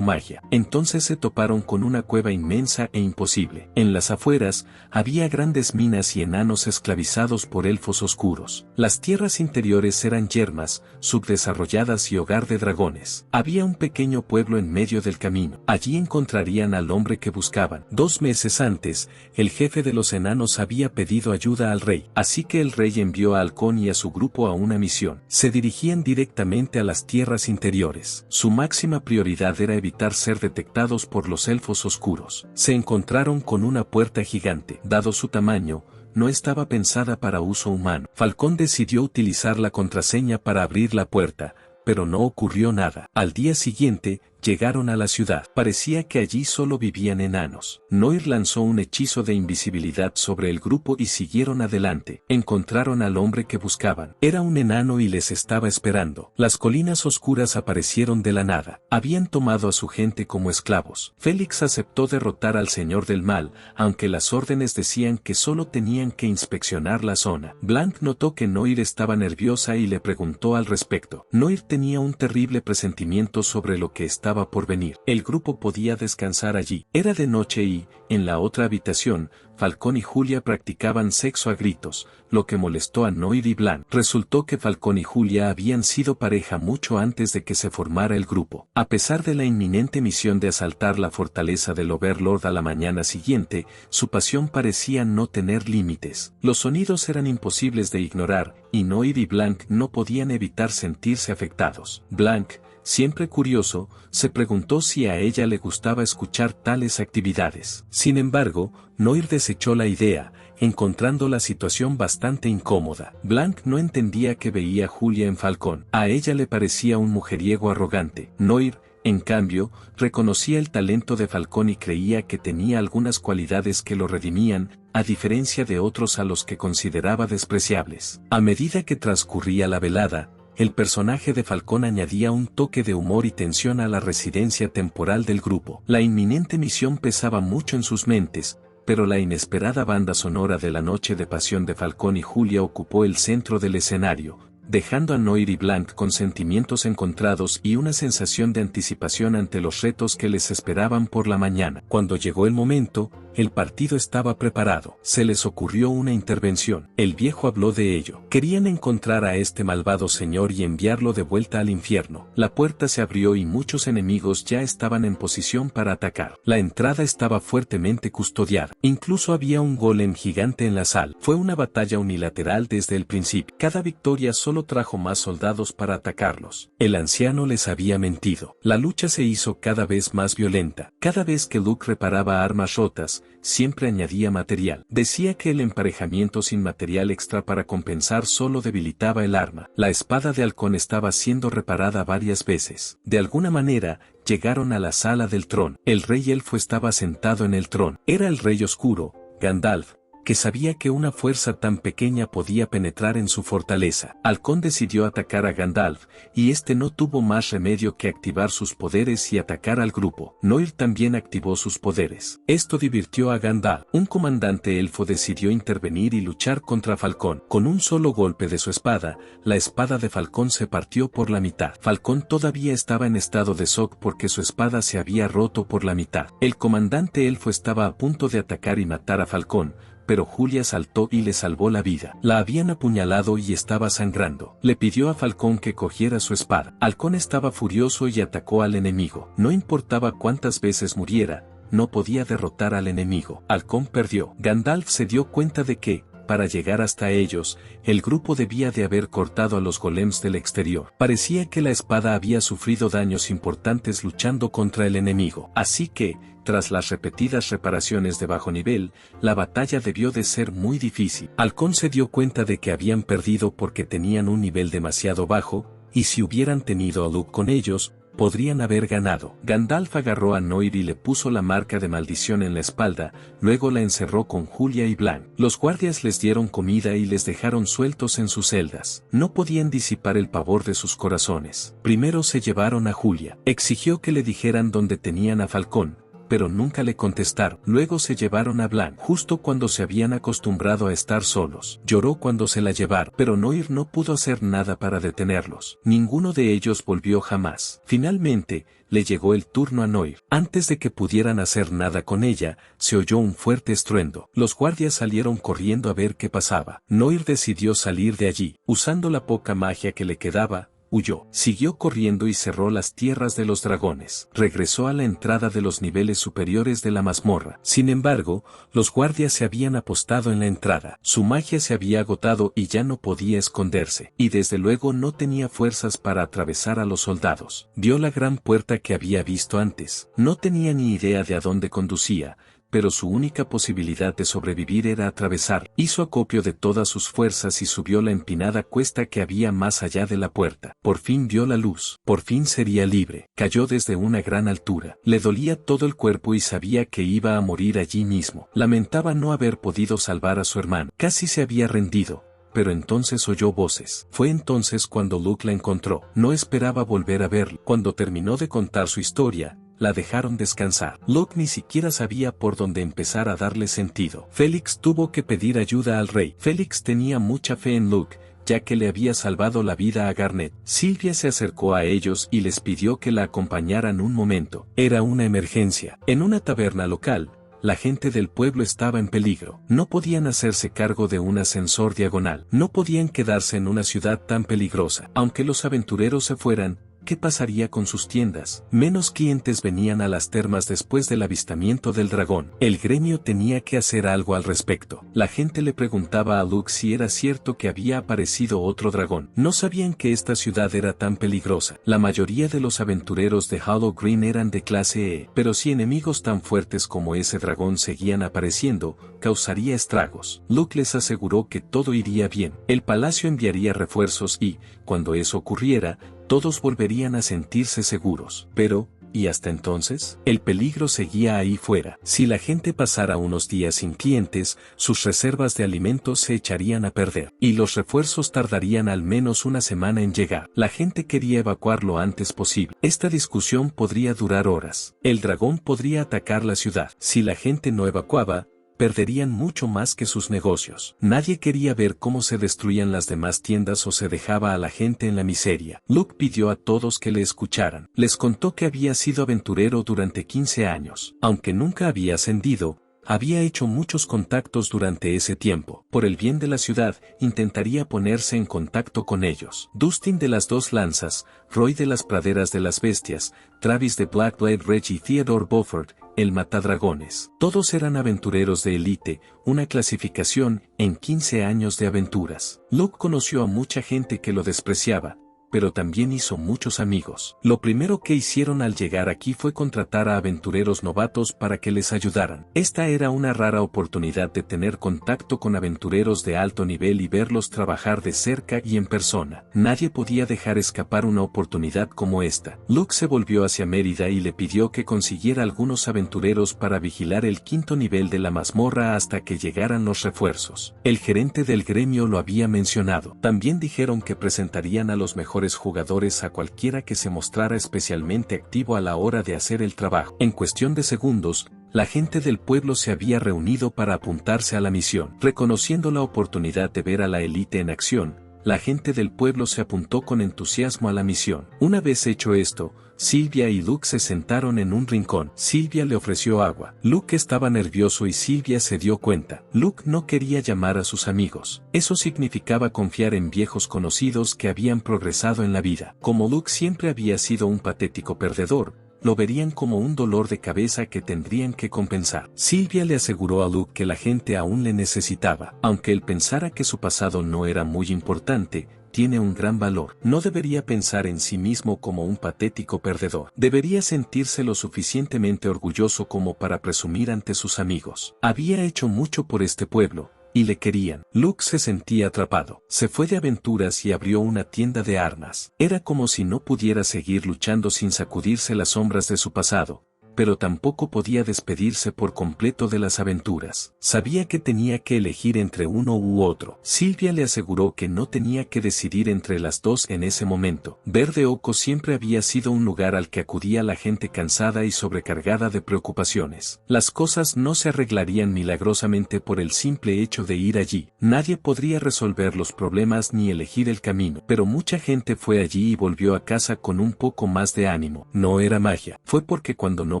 magia. Entonces se toparon con una cueva inmensa e imposible. En las afueras, había grandes minas y enanos esclavizados por elfos oscuros. Las tierras interiores eran yermas, subdesarrolladas y hogar de dragones. Había un pequeño pueblo en medio del camino. Allí encontrarían al hombre que buscaban. 2 meses antes, el jefe de los enanos había pedido ayuda al rey. Así que el rey envió a Halcón y a su grupo a una misión. Se dirigían directamente a las tierras interiores. Su máxima prioridad era evitar ser detectados por los elfos oscuros. Se encontraron con una puerta gigante. Dado su tamaño, no estaba pensada para uso humano. Falcón decidió utilizar la contraseña para abrir la puerta, pero no ocurrió nada. Al día siguiente, llegaron a la ciudad. Parecía que allí solo vivían enanos. Noir lanzó un hechizo de invisibilidad sobre el grupo y siguieron adelante. Encontraron al hombre que buscaban. Era un enano y les estaba esperando. Las colinas oscuras aparecieron de la nada. Habían tomado a su gente como esclavos. Félix aceptó derrotar al Señor del Mal, aunque las órdenes decían que solo tenían que inspeccionar la zona. Blanc notó que Noir estaba nerviosa y le preguntó al respecto. Noir tenía un terrible presentimiento sobre lo que estaba por venir. El grupo podía descansar allí. Era de noche y, en la otra habitación, Falcón y Julia practicaban sexo a gritos, lo que molestó a Noir y Blanc. Resultó que Falcón y Julia habían sido pareja mucho antes de que se formara el grupo. A pesar de la inminente misión de asaltar la fortaleza del Overlord a la mañana siguiente, su pasión parecía no tener límites. Los sonidos eran imposibles de ignorar, y Noir y Blanc no podían evitar sentirse afectados. Blanc, siempre curioso, se preguntó si a ella le gustaba escuchar tales actividades. Sin embargo, Noir desechó la idea, encontrando la situación bastante incómoda. Blanc no entendía que veía Julia en Falcón. A ella le parecía un mujeriego arrogante. Noir, en cambio, reconocía el talento de Falcón y creía que tenía algunas cualidades que lo redimían, a diferencia de otros a los que consideraba despreciables. A medida que transcurría la velada, el personaje de Falcón añadía un toque de humor y tensión a la residencia temporal del grupo. La inminente misión pesaba mucho en sus mentes, pero la inesperada banda sonora de la noche de pasión de Falcón y Julia ocupó el centro del escenario, dejando a Noir y Blanc con sentimientos encontrados y una sensación de anticipación ante los retos que les esperaban por la mañana. Cuando llegó el momento, el partido estaba preparado. Se les ocurrió una intervención. El viejo habló de ello. Querían encontrar a este malvado señor y enviarlo de vuelta al infierno. La puerta se abrió y muchos enemigos ya estaban en posición para atacar. La entrada estaba fuertemente custodiada. Incluso había un golem gigante en la sala. Fue una batalla unilateral desde el principio. Cada victoria solo trajo más soldados para atacarlos. El anciano les había mentido. La lucha se hizo cada vez más violenta. Cada vez que Luke reparaba armas rotas, siempre añadía material. Decía que el emparejamiento sin material extra para compensar solo debilitaba el arma. La espada de Halcón estaba siendo reparada varias veces. De alguna manera, llegaron a la sala del trono. El rey elfo estaba sentado en el trono. Era el rey oscuro, Gandalf, que sabía que una fuerza tan pequeña podía penetrar en su fortaleza. Halcón decidió atacar a Gandalf, y este no tuvo más remedio que activar sus poderes y atacar al grupo. Noir también activó sus poderes. Esto divirtió a Gandalf. Un comandante elfo decidió intervenir y luchar contra Falcón. Con un solo golpe de su espada, la espada de Falcón se partió por la mitad. Falcón todavía estaba en estado de shock porque su espada se había roto por la mitad. El comandante elfo estaba a punto de atacar y matar a Falcón, pero Julia saltó y le salvó la vida. La habían apuñalado y estaba sangrando. Le pidió a Falcón que cogiera su espada. Halcón estaba furioso y atacó al enemigo. No importaba cuántas veces muriera, no podía derrotar al enemigo. Halcón perdió. Gandalf se dio cuenta de que, para llegar hasta ellos, el grupo debía de haber cortado a los golems del exterior. Parecía que la espada había sufrido daños importantes luchando contra el enemigo. Así que, tras las repetidas reparaciones de bajo nivel, la batalla debió de ser muy difícil. Halcón se dio cuenta de que habían perdido porque tenían un nivel demasiado bajo, y si hubieran tenido a Luke con ellos, podrían haber ganado. Gandalf agarró a Noir y le puso la marca de maldición en la espalda, luego la encerró con Julia y Blanc. Los guardias les dieron comida y les dejaron sueltos en sus celdas. No podían disipar el pavor de sus corazones. Primero se llevaron a Julia. Exigió que le dijeran dónde tenían a Falcón, pero nunca le contestaron. Luego se llevaron a Blanc, justo cuando se habían acostumbrado a estar solos. Lloró cuando se la llevaron, pero Noir no pudo hacer nada para detenerlos. Ninguno de ellos volvió jamás. Finalmente, le llegó el turno a Noir. Antes de que pudieran hacer nada con ella, se oyó un fuerte estruendo. Los guardias salieron corriendo a ver qué pasaba. Noir decidió salir de allí. Usando la poca magia que le quedaba, huyó. Siguió corriendo y cerró las tierras de los dragones. Regresó a la entrada de los niveles superiores de la mazmorra. Sin embargo, los guardias se habían apostado en la entrada. Su magia se había agotado y ya no podía esconderse. Y desde luego no tenía fuerzas para atravesar a los soldados. Vio la gran puerta que había visto antes. No tenía ni idea de a dónde conducía, pero su única posibilidad de sobrevivir era atravesar. Hizo acopio de todas sus fuerzas y subió la empinada cuesta que había más allá de la puerta. Por fin vio la luz. Por fin sería libre. Cayó desde una gran altura. Le dolía todo el cuerpo y sabía que iba a morir allí mismo. Lamentaba no haber podido salvar a su hermano. Casi se había rendido, pero entonces oyó voces. Fue entonces cuando Luke la encontró. No esperaba volver a verlo. Cuando terminó de contar su historia, la dejaron descansar. Luke ni siquiera sabía por dónde empezar a darle sentido. Félix tuvo que pedir ayuda al rey. Félix tenía mucha fe en Luke, ya que le había salvado la vida a Garnet. Silvia se acercó a ellos y les pidió que la acompañaran un momento. Era una emergencia. En una taberna local, la gente del pueblo estaba en peligro. No podían hacerse cargo de un ascensor diagonal. No podían quedarse en una ciudad tan peligrosa. Aunque los aventureros se fueran, ¿qué pasaría con sus tiendas? Menos clientes venían a las termas después del avistamiento del dragón. El gremio tenía que hacer algo al respecto. La gente le preguntaba a Luke si era cierto que había aparecido otro dragón. No sabían que esta ciudad era tan peligrosa. La mayoría de los aventureros de Hollow Green eran de clase E, pero si enemigos tan fuertes como ese dragón seguían apareciendo, causaría estragos. Luke les aseguró que todo iría bien. El palacio enviaría refuerzos y, cuando eso ocurriera, todos volverían a sentirse seguros. Pero, ¿y hasta entonces? El peligro seguía ahí fuera. Si la gente pasara unos días sin clientes, sus reservas de alimentos se echarían a perder, y los refuerzos tardarían al menos una semana en llegar. La gente quería evacuar lo antes posible. Esta discusión podría durar horas. El dragón podría atacar la ciudad. Si la gente no evacuaba, perderían mucho más que sus negocios. Nadie quería ver cómo se destruían las demás tiendas o se dejaba a la gente en la miseria. Luke pidió a todos que le escucharan. Les contó que había sido aventurero durante 15 años. Aunque nunca había ascendido, había hecho muchos contactos durante ese tiempo. Por el bien de la ciudad, intentaría ponerse en contacto con ellos. Dustin de las Dos Lanzas, Roy de las Praderas de las Bestias, Travis de Blackblade Ridge y Theodore Beaufort, el Matadragones. Todos eran aventureros de élite, una clasificación en 15 años de aventuras. Luke conoció a mucha gente que lo despreciaba, pero también hizo muchos amigos. Lo primero que hicieron al llegar aquí fue contratar a aventureros novatos para que les ayudaran. Esta era una rara oportunidad de tener contacto con aventureros de alto nivel y verlos trabajar de cerca y en persona. Nadie podía dejar escapar una oportunidad como esta. Luke se volvió hacia Mérida y le pidió que consiguiera algunos aventureros para vigilar el quinto nivel de la mazmorra hasta que llegaran los refuerzos. El gerente del gremio lo había mencionado. También dijeron que presentarían a los mejores jugadores a cualquiera que se mostrara especialmente activo a la hora de hacer el trabajo. En cuestión de segundos, la gente del pueblo se había reunido para apuntarse a la misión. Reconociendo la oportunidad de ver a la élite en acción, la gente del pueblo se apuntó con entusiasmo a la misión. Una vez hecho esto, Sylvia y Luke se sentaron en un rincón. Sylvia le ofreció agua. Luke estaba nervioso y Sylvia se dio cuenta. Luke no quería llamar a sus amigos. Eso significaba confiar en viejos conocidos que habían progresado en la vida. Como Luke siempre había sido un patético perdedor, lo verían como un dolor de cabeza que tendrían que compensar. Sylvia le aseguró a Luke que la gente aún le necesitaba. Aunque él pensara que su pasado no era muy importante, tiene un gran valor. No debería pensar en sí mismo como un patético perdedor. Debería sentirse lo suficientemente orgulloso como para presumir ante sus amigos. Había hecho mucho por este pueblo, y le querían. Luke se sentía atrapado. Se fue de aventuras y abrió una tienda de armas. Era como si no pudiera seguir luchando sin sacudirse las sombras de su pasado, pero tampoco podía despedirse por completo de las aventuras. Sabía que tenía que elegir entre uno u otro. Sylvia le aseguró que no tenía que decidir entre las dos en ese momento. Verde Oco siempre había sido un lugar al que acudía la gente cansada y sobrecargada de preocupaciones. Las cosas no se arreglarían milagrosamente por el simple hecho de ir allí. Nadie podría resolver los problemas ni elegir el camino. Pero mucha gente fue allí y volvió a casa con un poco más de ánimo. No era magia. Fue porque cuando no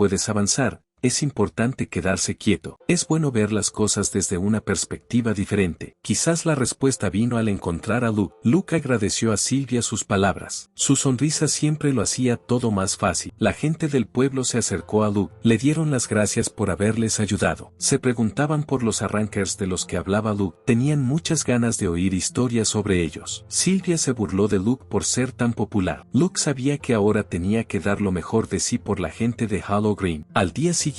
puedes avanzar, es importante quedarse quieto. Es bueno ver las cosas desde una perspectiva diferente. Quizás la respuesta vino al encontrar a Luke. Luke agradeció a Sylvia sus palabras. Su sonrisa siempre lo hacía todo más fácil. La gente del pueblo se acercó a Luke. Le dieron las gracias por haberles ayudado. Se preguntaban por los arrankers de los que hablaba Luke. Tenían muchas ganas de oír historias sobre ellos. Sylvia se burló de Luke por ser tan popular. Luke sabía que ahora tenía que dar lo mejor de sí por la gente de Hollow Green. Al día siguiente,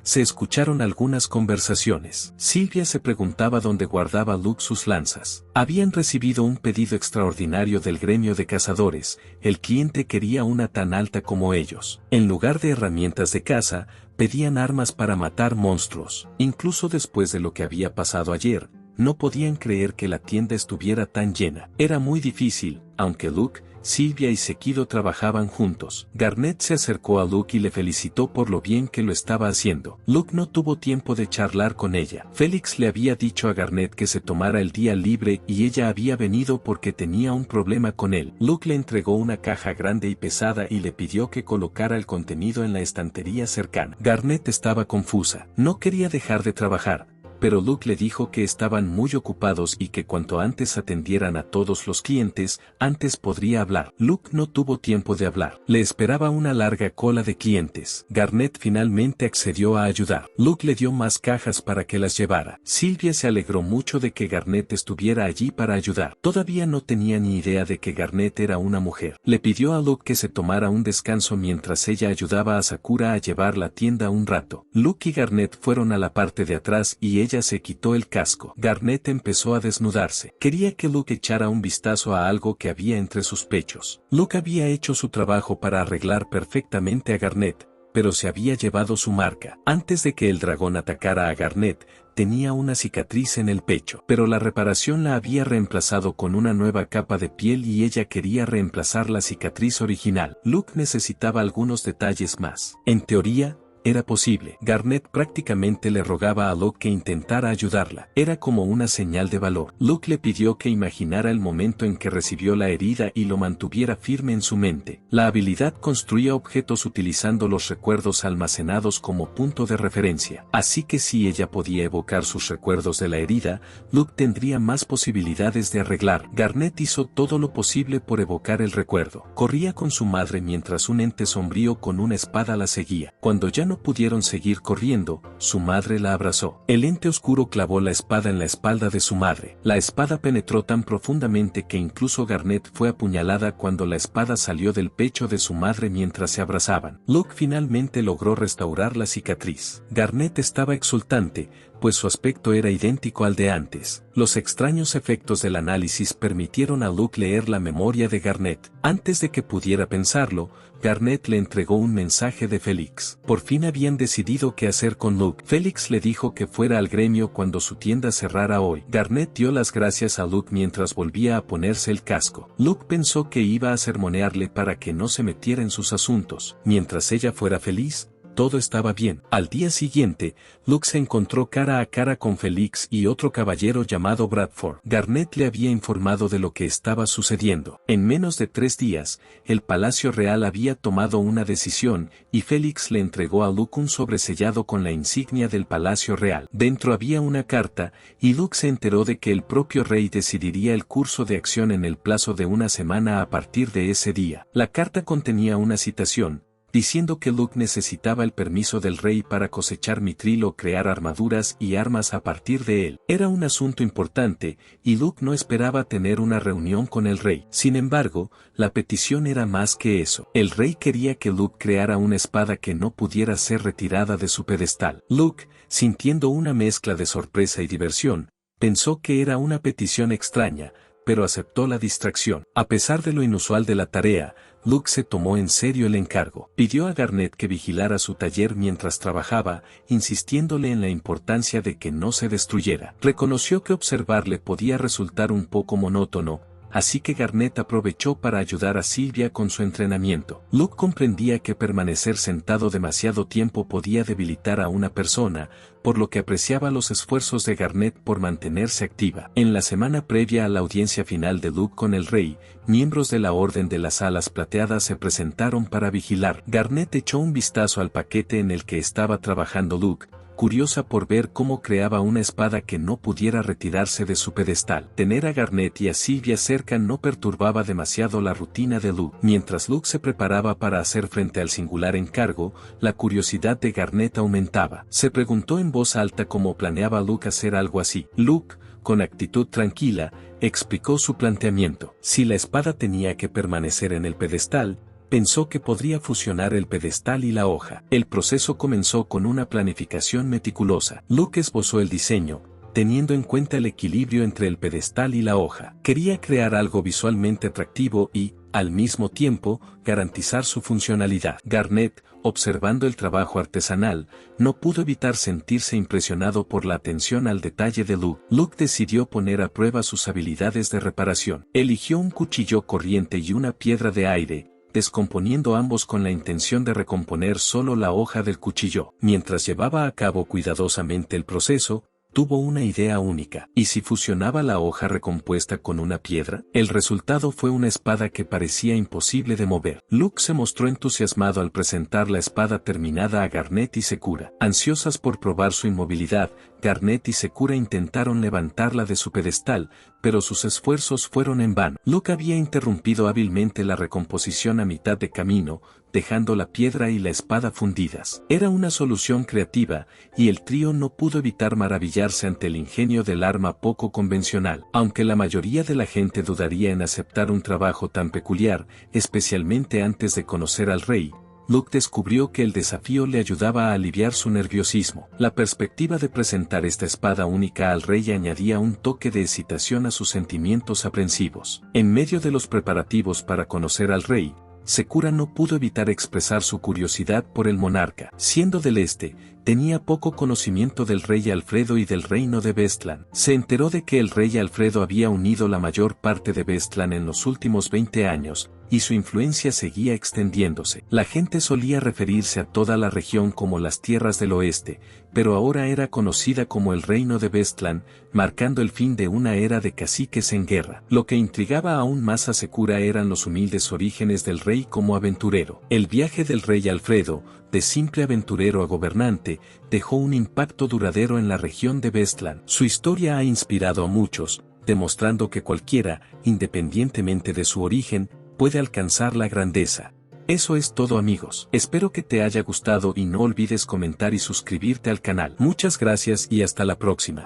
se escucharon algunas conversaciones. Sylvia se preguntaba dónde guardaba Luke sus lanzas. Habían recibido un pedido extraordinario del gremio de cazadores. El cliente quería una tan alta como ellos. En lugar de herramientas de caza, pedían armas para matar monstruos. Incluso después de lo que había pasado ayer, no podían creer que la tienda estuviera tan llena. Era muy difícil, aunque Luke, Sylvia y Sekido trabajaban juntos. Garnet se acercó a Luke y le felicitó por lo bien que lo estaba haciendo. Luke no tuvo tiempo de charlar con ella. Félix le había dicho a Garnet que se tomara el día libre y ella había venido porque tenía un problema con él. Luke le entregó una caja grande y pesada y le pidió que colocara el contenido en la estantería cercana. Garnet estaba confusa. No quería dejar de trabajar, pero Luke le dijo que estaban muy ocupados y que cuanto antes atendieran a todos los clientes, antes podría hablar. Luke no tuvo tiempo de hablar. Le esperaba una larga cola de clientes. Garnet finalmente accedió a ayudar. Luke le dio más cajas para que las llevara. Sylvia se alegró mucho de que Garnet estuviera allí para ayudar. Todavía no tenía ni idea de que Garnet era una mujer. Le pidió a Luke que se tomara un descanso mientras ella ayudaba a Sakura a llevar la tienda un rato. Luke y Garnet fueron a la parte de atrás y ella se quitó el casco. Garnet empezó a desnudarse. Quería que Luke echara un vistazo a algo que había entre sus pechos. Luke había hecho su trabajo para arreglar perfectamente a Garnet, pero se había llevado su marca. Antes de que el dragón atacara a Garnet, tenía una cicatriz en el pecho, pero la reparación la había reemplazado con una nueva capa de piel y ella quería reemplazar la cicatriz original. Luke necesitaba algunos detalles más. En teoría, era posible. Garnet prácticamente le rogaba a Luke que intentara ayudarla. Era como una señal de valor. Luke le pidió que imaginara el momento en que recibió la herida y lo mantuviera firme en su mente. La habilidad construía objetos utilizando los recuerdos almacenados como punto de referencia. Así que si ella podía evocar sus recuerdos de la herida, Luke tendría más posibilidades de arreglar. Garnet hizo todo lo posible por evocar el recuerdo. Corría con su madre mientras un ente sombrío con una espada la seguía. Cuando ya no no pudieron seguir corriendo, su madre la abrazó. El ente oscuro clavó la espada en la espalda de su madre. La espada penetró tan profundamente que incluso Garnet fue apuñalada cuando la espada salió del pecho de su madre mientras se abrazaban. Luke finalmente logró restaurar la cicatriz. Garnet estaba exultante, pues su aspecto era idéntico al de antes. Los extraños efectos del análisis permitieron a Luke leer la memoria de Garnet. Antes de que pudiera pensarlo, Garnet le entregó un mensaje de Félix. Por fin habían decidido qué hacer con Luke. Félix le dijo que fuera al gremio cuando su tienda cerrara hoy. Garnet dio las gracias a Luke mientras volvía a ponerse el casco. Luke pensó que iba a sermonearle para que no se metiera en sus asuntos. Mientras ella fuera feliz, todo estaba bien. Al día siguiente, Luke se encontró cara a cara con Félix y otro caballero llamado Bradford. Garnet le había informado de lo que estaba sucediendo. En menos de 3 días, el Palacio Real había tomado una decisión y Félix le entregó a Luke un sobresellado con la insignia del Palacio Real. Dentro había una carta, y Luke se enteró de que el propio rey decidiría el curso de acción en el plazo de una semana a partir de ese día. La carta contenía una citación, diciendo que Luke necesitaba el permiso del rey para cosechar mitril o crear armaduras y armas a partir de él. Era un asunto importante, y Luke no esperaba tener una reunión con el rey. Sin embargo, la petición era más que eso. El rey quería que Luke creara una espada que no pudiera ser retirada de su pedestal. Luke, sintiendo una mezcla de sorpresa y diversión, pensó que era una petición extraña, pero aceptó la distracción. A pesar de lo inusual de la tarea, Luke se tomó en serio el encargo. Pidió a Garnet que vigilara su taller mientras trabajaba, insistiéndole en la importancia de que no se destruyera. Reconoció que observarle podía resultar un poco monótono, así que Garnet aprovechó para ayudar a Sylvia con su entrenamiento. Luke comprendía que permanecer sentado demasiado tiempo podía debilitar a una persona, por lo que apreciaba los esfuerzos de Garnet por mantenerse activa. En la semana previa a la audiencia final de Luke con el rey, miembros de la Orden de las Alas Plateadas se presentaron para vigilar. Garnet echó un vistazo al paquete en el que estaba trabajando Luke, curiosa por ver cómo creaba una espada que no pudiera retirarse de su pedestal. Tener a Garnet y a Sylvia cerca no perturbaba demasiado la rutina de Luke. Mientras Luke se preparaba para hacer frente al singular encargo, la curiosidad de Garnet aumentaba. Se preguntó en voz alta cómo planeaba Luke hacer algo así. Luke, con actitud tranquila, explicó su planteamiento. Si la espada tenía que permanecer en el pedestal, pensó que podría fusionar el pedestal y la hoja. El proceso comenzó con una planificación meticulosa. Luke esbozó el diseño, teniendo en cuenta el equilibrio entre el pedestal y la hoja. Quería crear algo visualmente atractivo y, al mismo tiempo, garantizar su funcionalidad. Garnet, observando el trabajo artesanal, no pudo evitar sentirse impresionado por la atención al detalle de Luke. Luke decidió poner a prueba sus habilidades de reparación. Eligió un cuchillo corriente y una piedra de aire, descomponiendo ambos con la intención de recomponer solo la hoja del cuchillo. Mientras llevaba a cabo cuidadosamente el proceso, tuvo una idea única. ¿Y si fusionaba la hoja recompuesta con una piedra? El resultado fue una espada que parecía imposible de mover. Luke se mostró entusiasmado al presentar la espada terminada a Garnet y Sakura. Ansiosas por probar su inmovilidad, Garnet y Sakura intentaron levantarla de su pedestal, pero sus esfuerzos fueron en vano. Luke había interrumpido hábilmente la recomposición a mitad de camino, dejando la piedra y la espada fundidas. Era una solución creativa, y el trío no pudo evitar maravillarse ante el ingenio del arma poco convencional. Aunque la mayoría de la gente dudaría en aceptar un trabajo tan peculiar, especialmente antes de conocer al rey, Luke descubrió que el desafío le ayudaba a aliviar su nerviosismo. La perspectiva de presentar esta espada única al rey añadía un toque de excitación a sus sentimientos aprensivos. En medio de los preparativos para conocer al rey, Sakura no pudo evitar expresar su curiosidad por el monarca. Siendo del este, tenía poco conocimiento del rey Alfredo y del reino de Vestland. Se enteró de que el rey Alfredo había unido la mayor parte de Vestland en los últimos 20 años, y su influencia seguía extendiéndose. La gente solía referirse a toda la región como las tierras del oeste, pero ahora era conocida como el reino de Vestland, marcando el fin de una era de caciques en guerra. Lo que intrigaba aún más a Sakura eran los humildes orígenes del rey como aventurero. El viaje del rey Alfredo, de simple aventurero a gobernante, dejó un impacto duradero en la región de Vestland. Su historia ha inspirado a muchos, demostrando que cualquiera, independientemente de su origen, puede alcanzar la grandeza. Eso es todo amigos. Espero que te haya gustado y no olvides comentar y suscribirte al canal. Muchas gracias y hasta la próxima.